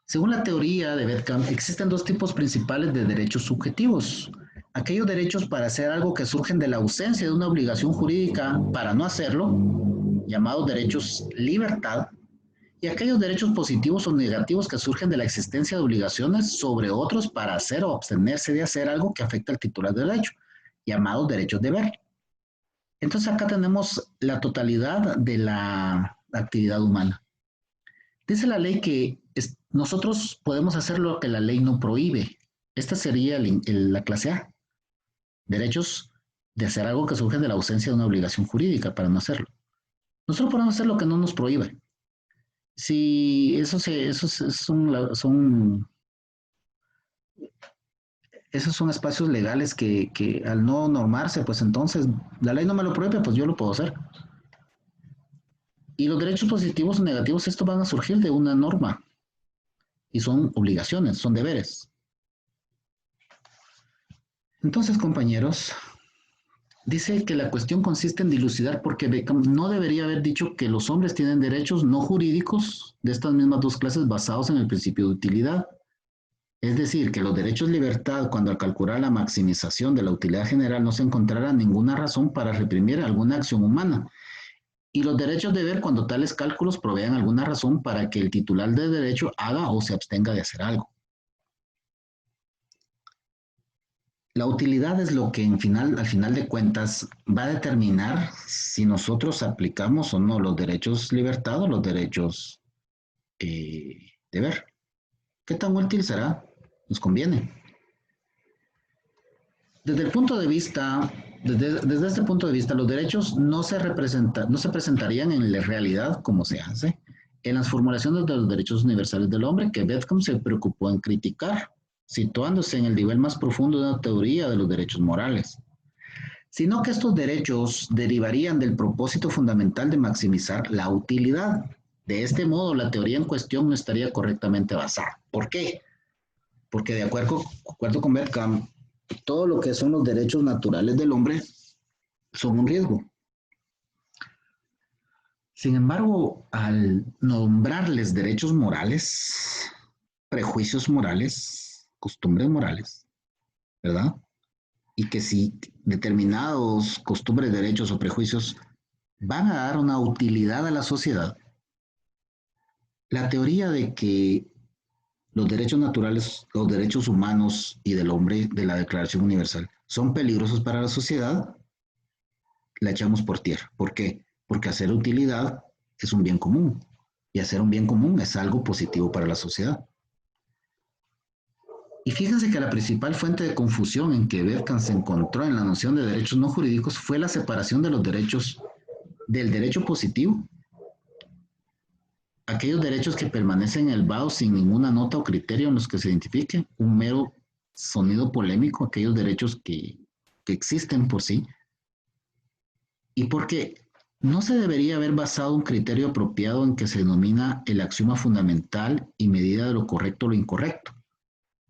Según la teoría de Beckham, existen dos tipos principales de derechos subjetivos. Aquellos derechos para hacer algo que surgen de la ausencia de una obligación jurídica para no hacerlo, llamados derechos libertad, y aquellos derechos positivos o negativos que surgen de la existencia de obligaciones sobre otros para hacer o abstenerse de hacer algo que afecta al titular del derecho, llamados derechos de deber. Entonces acá tenemos la totalidad de la actividad humana. Dice la ley que nosotros podemos hacer lo que la ley no prohíbe. Esta sería la clase A. Derechos de hacer algo que surge de la ausencia de una obligación jurídica para no hacerlo. Nosotros podemos hacer lo que no nos prohíbe. Si esos son espacios legales que al no normarse, pues entonces la ley no me lo prohíbe, pues yo lo puedo hacer. Y los derechos positivos o negativos, estos van a surgir de una norma y son obligaciones, son deberes. Entonces, compañeros, dice que la cuestión consiste en dilucidar porque Beckham no debería haber dicho que los hombres tienen derechos no jurídicos de estas mismas dos clases basados en el principio de utilidad. Es decir, que los derechos de libertad, cuando al calcular la maximización de la utilidad general no se encontrara ninguna razón para reprimir alguna acción humana. Y los derechos de deber cuando tales cálculos provean alguna razón para que el titular del derecho haga o se abstenga de hacer algo. La utilidad es lo que al final de cuentas va a determinar si nosotros aplicamos o no los derechos libertad o los derechos deber. ¿Qué tan útil será? Nos conviene. Desde el punto de vista, desde este punto de vista, los derechos no se presentarían en la realidad como se hace en las formulaciones de los derechos universales del hombre que Beckham se preocupó en criticar, situándose en el nivel más profundo de la teoría de los derechos morales, sino que estos derechos derivarían del propósito fundamental de maximizar la utilidad. De este modo, la teoría en cuestión no estaría correctamente basada. ¿Por qué? Porque de acuerdo con Beckham, todo lo que son los derechos naturales del hombre son un riesgo. Sin embargo, al nombrarles derechos morales, prejuicios morales, costumbres morales, ¿verdad? Y que si determinados costumbres, derechos o prejuicios van a dar una utilidad a la sociedad, la teoría de que los derechos naturales, los derechos humanos y del hombre de la Declaración Universal son peligrosos para la sociedad, la echamos por tierra. ¿Por qué? Porque hacer utilidad es un bien común y hacer un bien común es algo positivo para la sociedad. Y fíjense que la principal fuente de confusión en que Beckham se encontró en la noción de derechos no jurídicos fue la separación de los derechos del derecho positivo, aquellos derechos que permanecen en el BAO sin ninguna nota o criterio en los que se identifique, un mero sonido polémico, aquellos derechos que existen por sí, y porque no se debería haber basado un criterio apropiado en que se denomina el axioma fundamental y medida de lo correcto o lo incorrecto.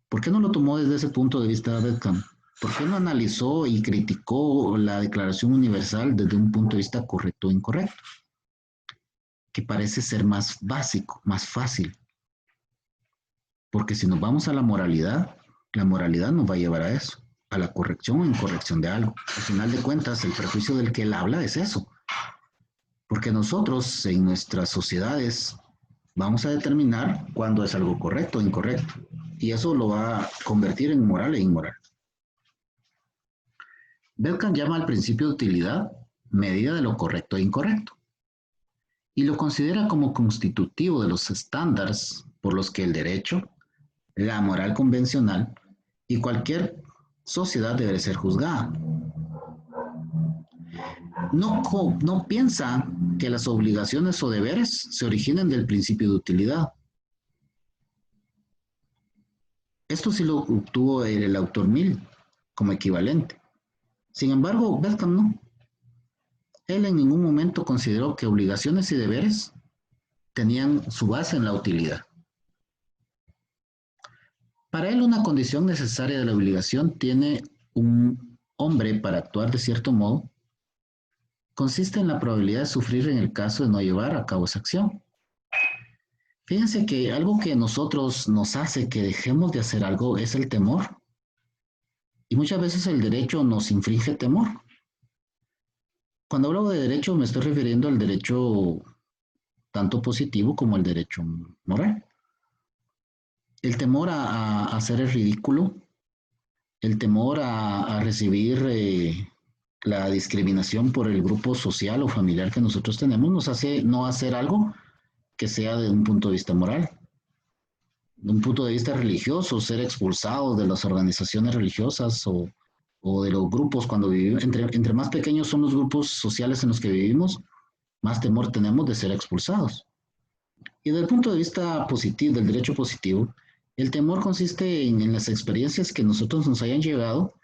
¿Por qué no lo tomó desde ese punto de vista Beckham? ¿Por qué no analizó y criticó la Declaración Universal desde un punto de vista correcto o incorrecto? Que parece ser más básico, más fácil. Porque si nos vamos a la moralidad nos va a llevar a eso, a la corrección o incorrección de algo. Al final de cuentas, el prejuicio del que él habla es eso. Porque nosotros en nuestras sociedades vamos a determinar cuándo es algo correcto o incorrecto. Y eso lo va a convertir en moral e inmoral. Beckham llama al principio de utilidad medida de lo correcto e incorrecto. Y lo considera como constitutivo de los estándares por los que el derecho, la moral convencional y cualquier sociedad debe ser juzgada. No piensa que las obligaciones o deberes se originen del principio de utilidad. Esto sí lo obtuvo el autor Mill como equivalente. Sin embargo, Beckham no. Él en ningún momento consideró que obligaciones y deberes tenían su base en la utilidad. Para él, una condición necesaria de la obligación tiene un hombre para actuar de cierto modo, consiste en la probabilidad de sufrir en el caso de no llevar a cabo esa acción. Fíjense que algo que nosotros nos hace que dejemos de hacer algo es el temor. Y muchas veces el derecho nos inflige temor. Cuando hablo de derecho me estoy refiriendo al derecho tanto positivo como el derecho moral. El temor a hacer el ridículo, el temor a recibir la discriminación por el grupo social o familiar que nosotros tenemos nos hace no hacer algo que sea de un punto de vista moral. De un punto de vista religioso, ser expulsados de las organizaciones religiosas o de los grupos cuando vivimos, entre más pequeños son los grupos sociales en los que vivimos, más temor tenemos de ser expulsados. Y desde el punto de vista positivo, del derecho positivo, el temor consiste en las experiencias que nosotros nos hayan llegado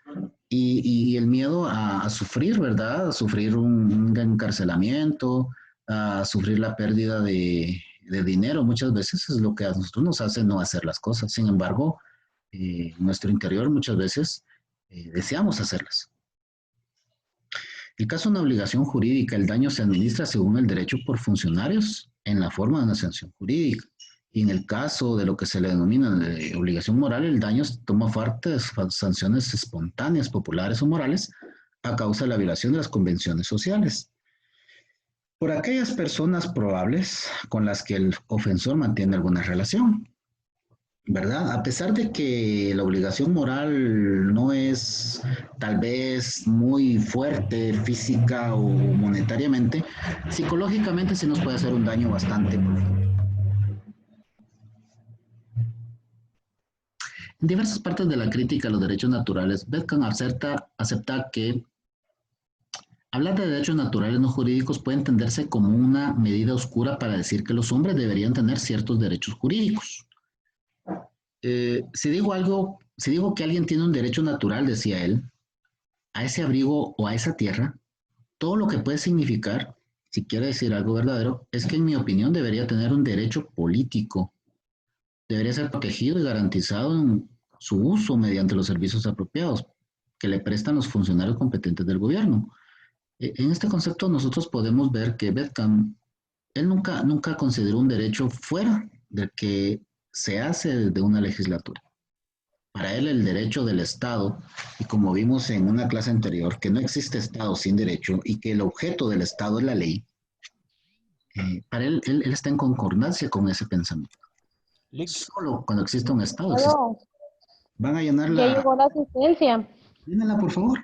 y el miedo a sufrir, ¿verdad? A sufrir un encarcelamiento, a sufrir la pérdida de dinero. Muchas veces es lo que a nosotros nos hace no hacer las cosas. Sin embargo, en nuestro interior muchas veces deseamos hacerlas. En el caso de una obligación jurídica, el daño se administra según el derecho por funcionarios en la forma de una sanción jurídica. Y en el caso de lo que se le denomina obligación moral, el daño toma parte de sanciones espontáneas, populares o morales a causa de la violación de las convenciones sociales. Por aquellas personas probables con las que el ofensor mantiene alguna relación, ¿verdad? A pesar de que la obligación moral no es tal vez muy fuerte física o monetariamente, psicológicamente sí nos puede hacer un daño bastante profundo. En diversas partes de la crítica a los derechos naturales, Betkan acepta que hablar de derechos naturales no jurídicos puede entenderse como una medida oscura para decir que los hombres deberían tener ciertos derechos jurídicos. Si digo que alguien tiene un derecho natural, decía él, a ese abrigo o a esa tierra, todo lo que puede significar, si quiere decir algo verdadero, es que en mi opinión debería tener un derecho político, debería ser protegido y garantizado en su uso mediante los servicios apropiados que le prestan los funcionarios competentes del gobierno. En este concepto nosotros podemos ver que Betcam, él nunca consideró un derecho fuera del que se hace de una legislatura. Para él el derecho del Estado, y como vimos en una clase anterior, que no existe Estado sin derecho y que el objeto del Estado es la ley, para él está en concordancia con ese pensamiento. Lick, Solo cuando existe un Estado existe. Aló, Van a llenar ya la... llegó la asistencia. Llénenla, por favor.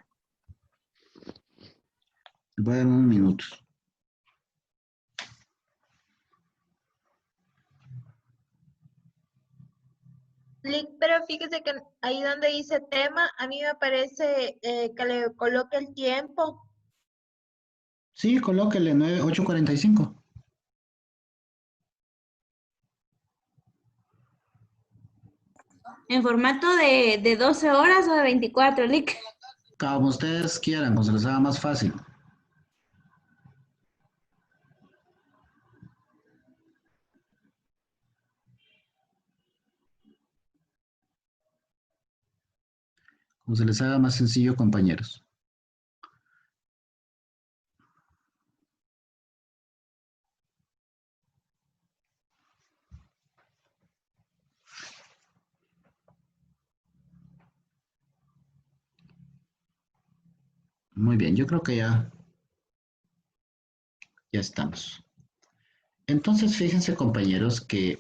Voy a dar unos minutos. Pero fíjese que ahí donde dice tema, a mí me parece que le coloque el tiempo. Sí, colóquele 8:45. En formato de 12 horas o de 24, Lick. Como ustedes quieran, como se les haga más fácil. Como se les haga más sencillo, compañeros. Muy bien, yo creo que ya estamos. Entonces, fíjense, compañeros, que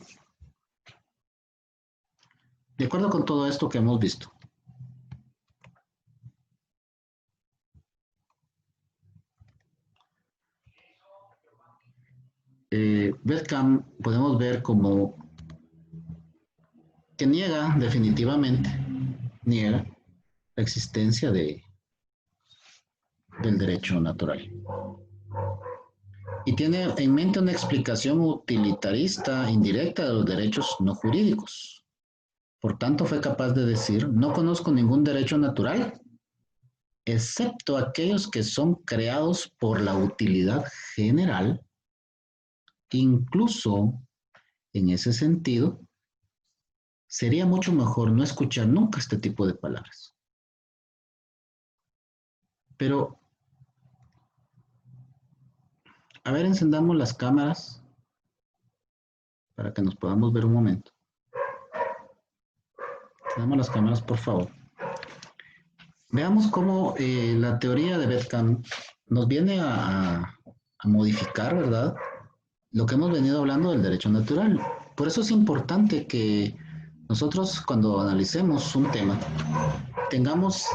de acuerdo con todo esto que hemos visto, Betcam podemos ver como que niega la existencia del derecho natural. Y tiene en mente una explicación utilitarista indirecta de los derechos no jurídicos. Por tanto, fue capaz de decir, no conozco ningún derecho natural excepto aquellos que son creados por la utilidad general. Incluso en ese sentido, sería mucho mejor no escuchar nunca este tipo de palabras. Pero, a ver, encendamos las cámaras para que nos podamos ver un momento. Encendamos las cámaras, por favor. Veamos cómo la teoría de Bedkamp nos viene a modificar, ¿verdad?, lo que hemos venido hablando del derecho natural. Por eso es importante que nosotros, cuando analicemos un tema, tengamos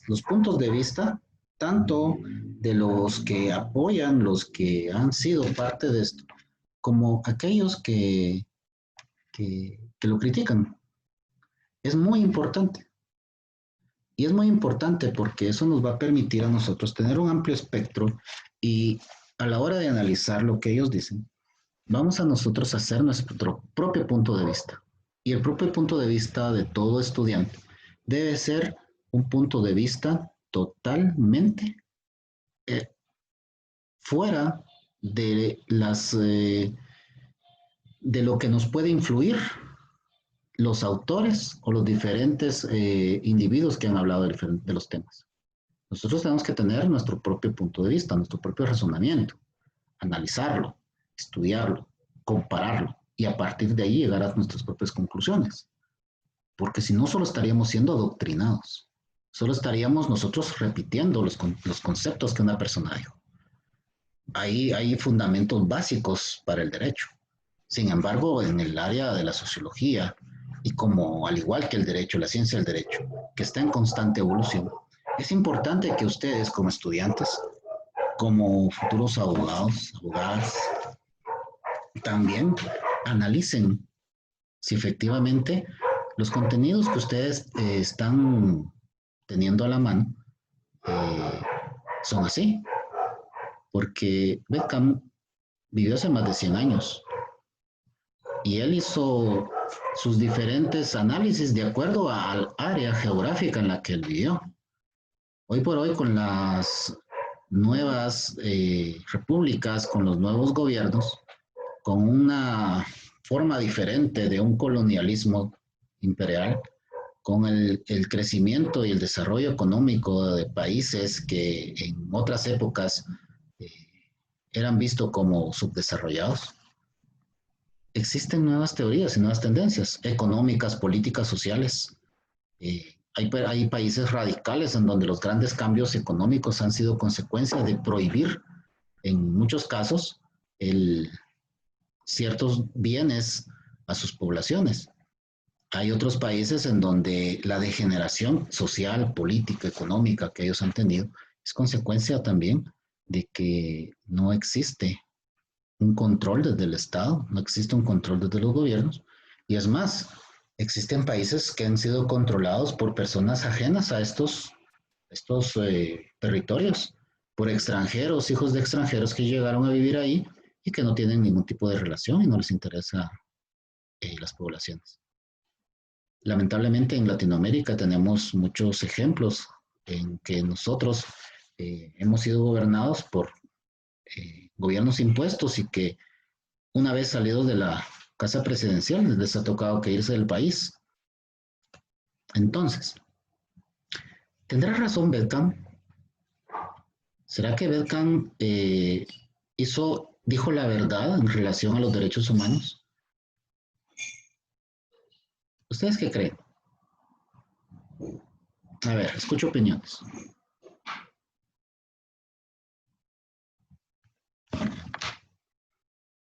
los puntos de vista, tanto de los que apoyan, los que han sido parte de esto, como aquellos que lo critican. Es muy importante. Y es muy importante porque eso nos va a permitir a nosotros tener un amplio espectro y a la hora de analizar lo que ellos dicen, vamos a nosotros a hacer nuestro propio punto de vista. Y el propio punto de vista de todo estudiante debe ser un punto de vista totalmente fuera de de lo que nos puede influir los autores o los diferentes individuos que han hablado de los temas. Nosotros tenemos que tener nuestro propio punto de vista, nuestro propio razonamiento, analizarlo, estudiarlo, compararlo y a partir de ahí llegar a nuestras propias conclusiones. Porque si no, solo estaríamos siendo adoctrinados. Solo estaríamos nosotros repitiendo los conceptos que una persona dijo. Ahí hay fundamentos básicos para el derecho. Sin embargo, en el área de la sociología, y como al igual que el derecho, la ciencia del derecho, que está en constante evolución, es importante que ustedes como estudiantes, como futuros abogados, abogadas, también analicen si efectivamente los contenidos que ustedes están teniendo a la mano son así. Porque Bedkamp vivió hace más de 100 años y él hizo sus diferentes análisis de acuerdo al área geográfica en la que él vivió. Hoy por hoy, con las nuevas repúblicas, con los nuevos gobiernos, con una forma diferente de un colonialismo imperial, con el crecimiento y el desarrollo económico de países que en otras épocas eran vistos como subdesarrollados. Existen nuevas teorías y nuevas tendencias económicas, políticas, sociales. Hay países radicales en donde los grandes cambios económicos han sido consecuencia de prohibir, en muchos casos, ciertos bienes a sus poblaciones. Hay otros países en donde la degeneración social, política, económica que ellos han tenido es consecuencia también de que no existe un control desde el Estado, no existe un control desde los gobiernos. Y es más, existen países que han sido controlados por personas ajenas a estos territorios, por extranjeros, hijos de extranjeros que llegaron a vivir ahí y que no tienen ningún tipo de relación y no les interesa las poblaciones. Lamentablemente en Latinoamérica tenemos muchos ejemplos en que nosotros hemos sido gobernados por gobiernos impuestos y que una vez salidos de la casa presidencial les ha tocado que irse del país. Entonces, ¿tendrá razón Bedkamp? ¿Será que Bedkamp dijo la verdad en relación a los derechos humanos? ¿Ustedes qué creen? A ver, escucho opiniones.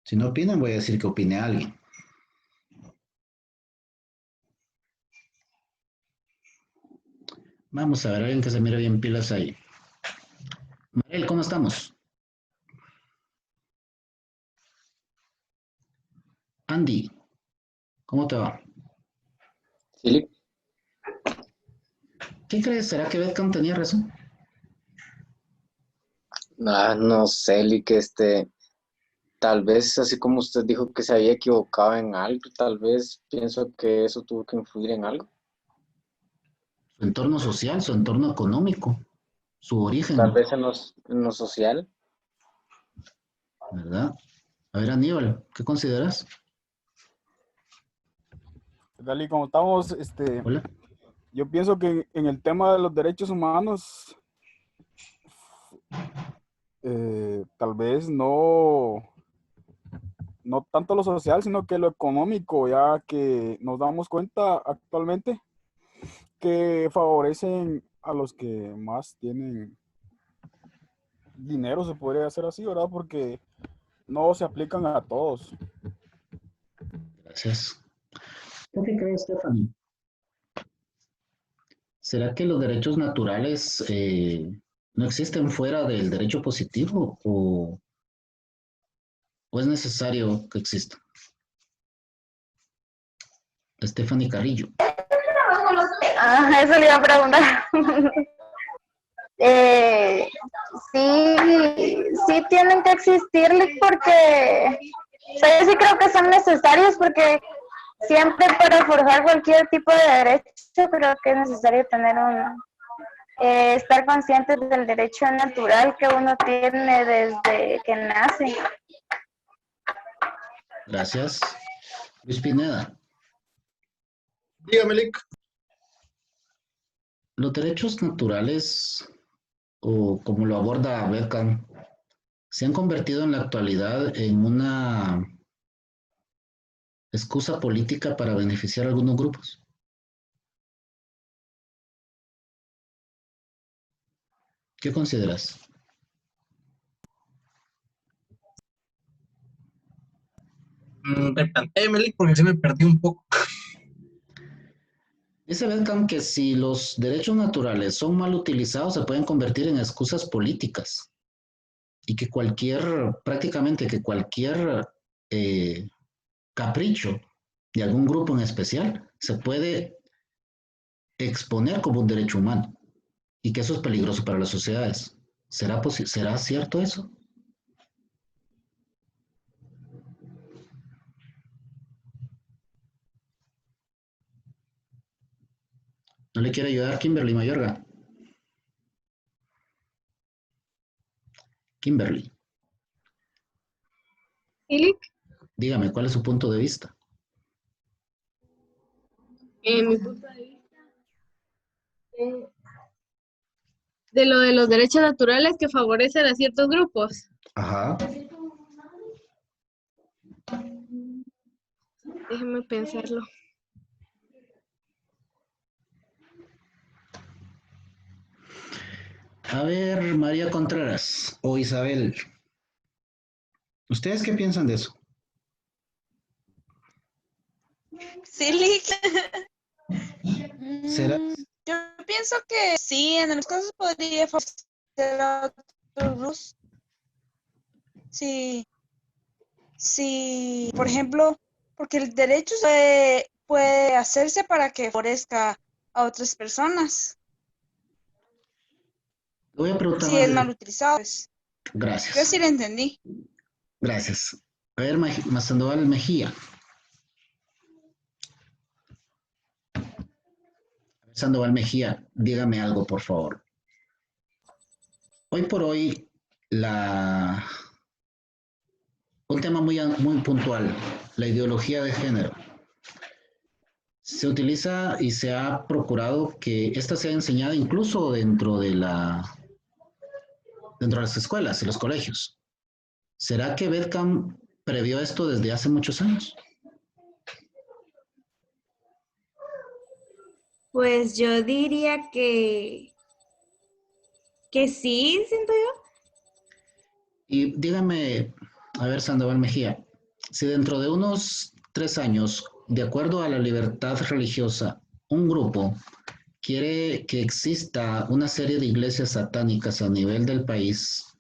Si no opinan, voy a decir que opine alguien. Vamos a ver, alguien que se mire bien pilas ahí. Mariel, ¿cómo estamos? Andy, ¿cómo te va? Sí, ¿Qué crees? ¿Será que Bedkamp tenía razón? no sé, Lee, que tal vez así como usted dijo que se había equivocado en algo, tal vez pienso que eso tuvo que influir en algo. Su entorno social, su entorno económico. su origen, Tal vez en lo social. ¿verdad? A ver, Aníbal, ¿qué consideras? Dali, como estamos, Hola. yo pienso que en el tema de los derechos humanos, tal vez no tanto lo social, sino que lo económico, ya que nos damos cuenta actualmente que favorecen a los que más tienen dinero, se podría hacer así, ¿verdad? Porque no se aplican a todos. Gracias. ¿Tú qué crees, Stephanie? ¿Será que los derechos naturales no existen fuera del derecho positivo o es necesario que existan? Stephanie Carrillo. Ah, eso le iba a preguntar. Eh, sí tienen que existir porque o sea, yo sí creo que son necesarios porque siempre para forjar cualquier tipo de derecho creo que es necesario tener estar conscientes del derecho natural que uno tiene desde que nace. Gracias. Luis Pineda. Dígame, Lick. Los derechos naturales, o como lo aborda Beckham, se han convertido en la actualidad en una excusa política para beneficiar a algunos grupos. ¿Qué consideras? Replantéeme, Lick, porque se me perdí un poco. Dice Beckham que si los derechos naturales son mal utilizados, se pueden convertir en excusas políticas y que prácticamente que cualquier capricho de algún grupo en especial se puede exponer como un derecho humano y que eso es peligroso para las sociedades. ¿Será cierto eso? ¿No le quiere ayudar Kimberly Mayorga? Kimberly, Philip, dígame, ¿cuál es su punto de vista? mi punto de vista de lo de los derechos naturales que favorecen a ciertos grupos. Ajá. Déjeme pensarlo. A ver, María Contreras o Isabel, ¿ustedes qué piensan de eso? Sí, Lick. ¿Será? Yo pienso que sí, en algunos casos podría favorecer a otros grupos. Sí, por ejemplo, porque el derecho puede hacerse para que favorezca a otras personas. Le voy a preguntar Si más. es mal utilizado, pues. Yo Gracias. sí lo entendí. Gracias. A ver, Sandoval Mejía. Sandoval Mejía, dígame algo, por favor. Hoy por hoy, un tema muy puntual, la ideología de género. Se utiliza y se ha procurado que esta sea enseñada incluso dentro de las escuelas y los colegios. ¿Será que Beckham previó esto desde hace muchos años? Pues yo diría que sí, siento yo. Y dígame, a ver, Sandoval Mejía, si dentro de unos 3 años, de acuerdo a la libertad religiosa, un grupo quiere que exista una serie de iglesias satánicas a nivel del país,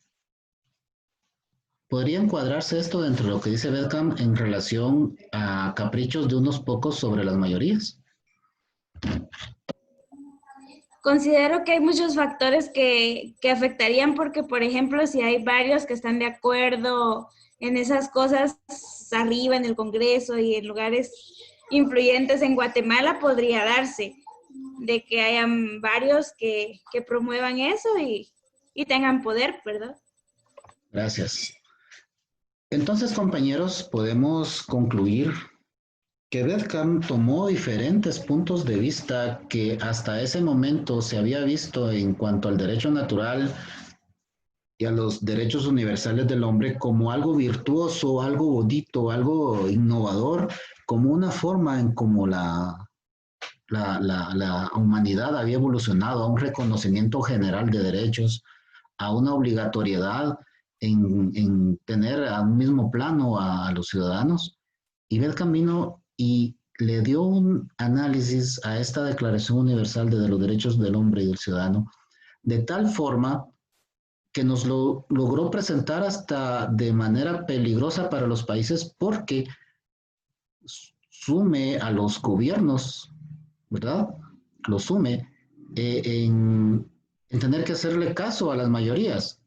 ¿podría encuadrarse esto dentro de lo que dice Beckham en relación a caprichos de unos pocos sobre las mayorías? Considero que hay muchos factores que afectarían porque, por ejemplo, si hay varios que están de acuerdo en esas cosas arriba en el Congreso y en lugares influyentes en Guatemala, podría darse. de que hayan varios que promuevan eso y tengan poder, ¿verdad? Gracias. Entonces, compañeros, podemos concluir que Bedkam tomó diferentes puntos de vista que hasta ese momento se había visto en cuanto al derecho natural y a los derechos universales del hombre como algo virtuoso, algo bonito, algo innovador, como una forma en cómo la humanidad había evolucionado a un reconocimiento general de derechos, a una obligatoriedad en tener a un mismo plano a los ciudadanos. Y Bedkam vino y le dio un análisis a esta Declaración Universal de los Derechos del Hombre y del Ciudadano, de tal forma que nos lo logró presentar hasta de manera peligrosa para los países porque sume a los gobiernos, ¿verdad? Lo sume en tener que hacerle caso a las mayorías.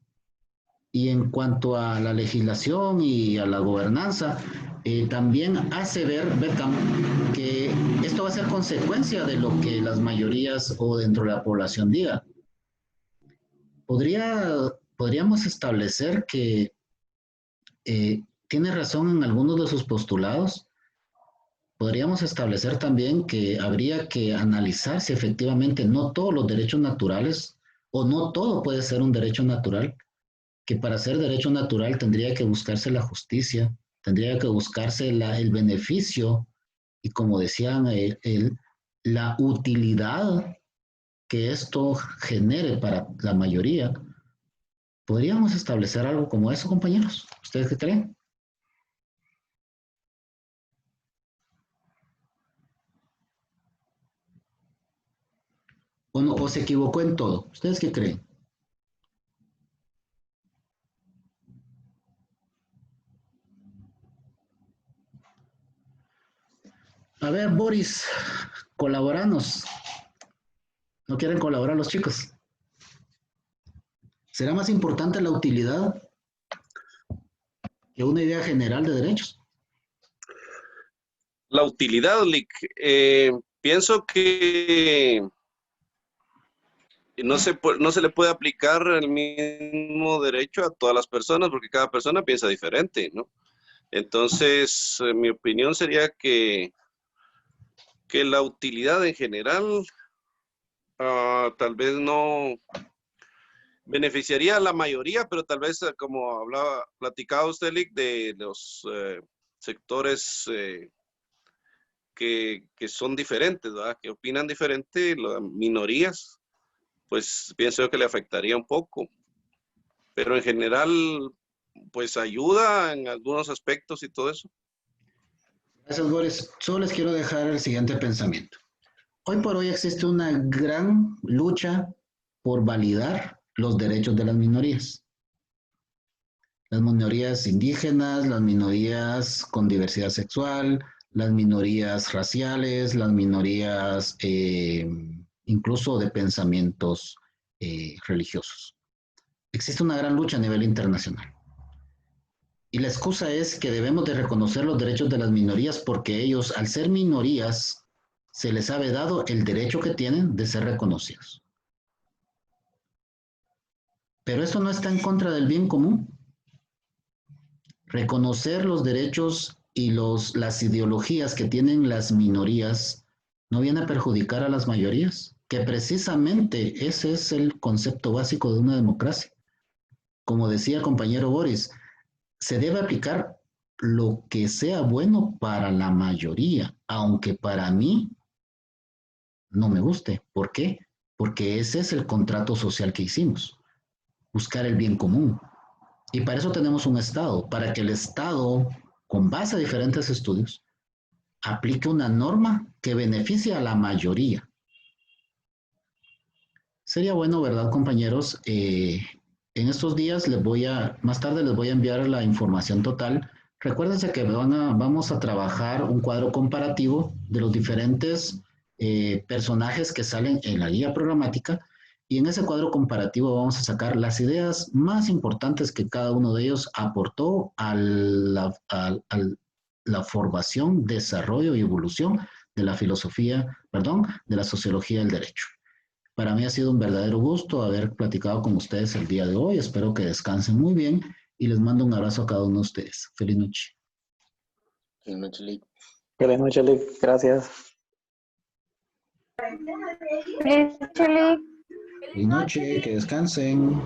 Y en cuanto a la legislación y a la gobernanza, también hace ver, Bedkam, que esto va a ser consecuencia de lo que las mayorías o dentro de la población diga. Podríamos establecer que tiene razón en algunos de sus postulados. Podríamos establecer también que habría que analizar si efectivamente no todos los derechos naturales o no todo puede ser un derecho natural, que para ser derecho natural tendría que buscarse la justicia, tendría que buscarse el beneficio y, como decían, la utilidad que esto genere para la mayoría. ¿Podríamos establecer algo como eso, compañeros? ¿Ustedes qué creen? ¿O, no, o se equivocó en todo? ¿Ustedes qué creen? A ver, Boris, colaboranos. ¿No quieren colaborar los chicos? ¿Será más importante la utilidad que una idea general de derechos? La utilidad, Lick. Pienso que no se le puede aplicar el mismo derecho a todas las personas porque cada persona piensa diferente, ¿no? Entonces, mi opinión sería que la utilidad en general tal vez no beneficiaría a la mayoría, pero tal vez, como platicaba usted, Lick, de los sectores que son diferentes, ¿verdad? Que opinan diferente, las minorías, pues pienso que le afectaría un poco. Pero en general, pues ayuda en algunos aspectos y todo eso. Gracias, Boris. Solo les quiero dejar el siguiente pensamiento. Hoy por hoy existe una gran lucha por validar los derechos de las minorías. Las minorías indígenas, las minorías con diversidad sexual, las minorías raciales, las minorías incluso de pensamientos religiosos. Existe una gran lucha a nivel internacional. Y la excusa es que debemos de reconocer los derechos de las minorías porque ellos, al ser minorías, se les ha dado el derecho que tienen de ser reconocidos. Pero esto no está en contra del bien común. Reconocer los derechos y las ideologías que tienen las minorías no viene a perjudicar a las mayorías, que precisamente ese es el concepto básico de una democracia. Como decía el compañero Boris, se debe aplicar lo que sea bueno para la mayoría, aunque para mí no me guste. ¿Por qué? Porque ese es el contrato social que hicimos, buscar el bien común. Y para eso tenemos un Estado, para que el Estado, con base a diferentes estudios, aplique una norma que beneficie a la mayoría. Sería bueno, ¿verdad, compañeros? En estos días más tarde les voy a enviar la información total. Recuérdense que vamos a trabajar un cuadro comparativo de los diferentes personajes que salen en la guía programática y en ese cuadro comparativo vamos a sacar las ideas más importantes que cada uno de ellos aportó a la formación, desarrollo y evolución de la filosofía de la sociología del derecho. Para mí ha sido un verdadero gusto haber platicado con ustedes el día de hoy. Espero que descansen muy bien y les mando un abrazo a cada uno de ustedes. Feliz noche. Feliz noche, Lick. Feliz noche, Lick. Gracias. Feliz noche, Lick. Feliz noche, que descansen.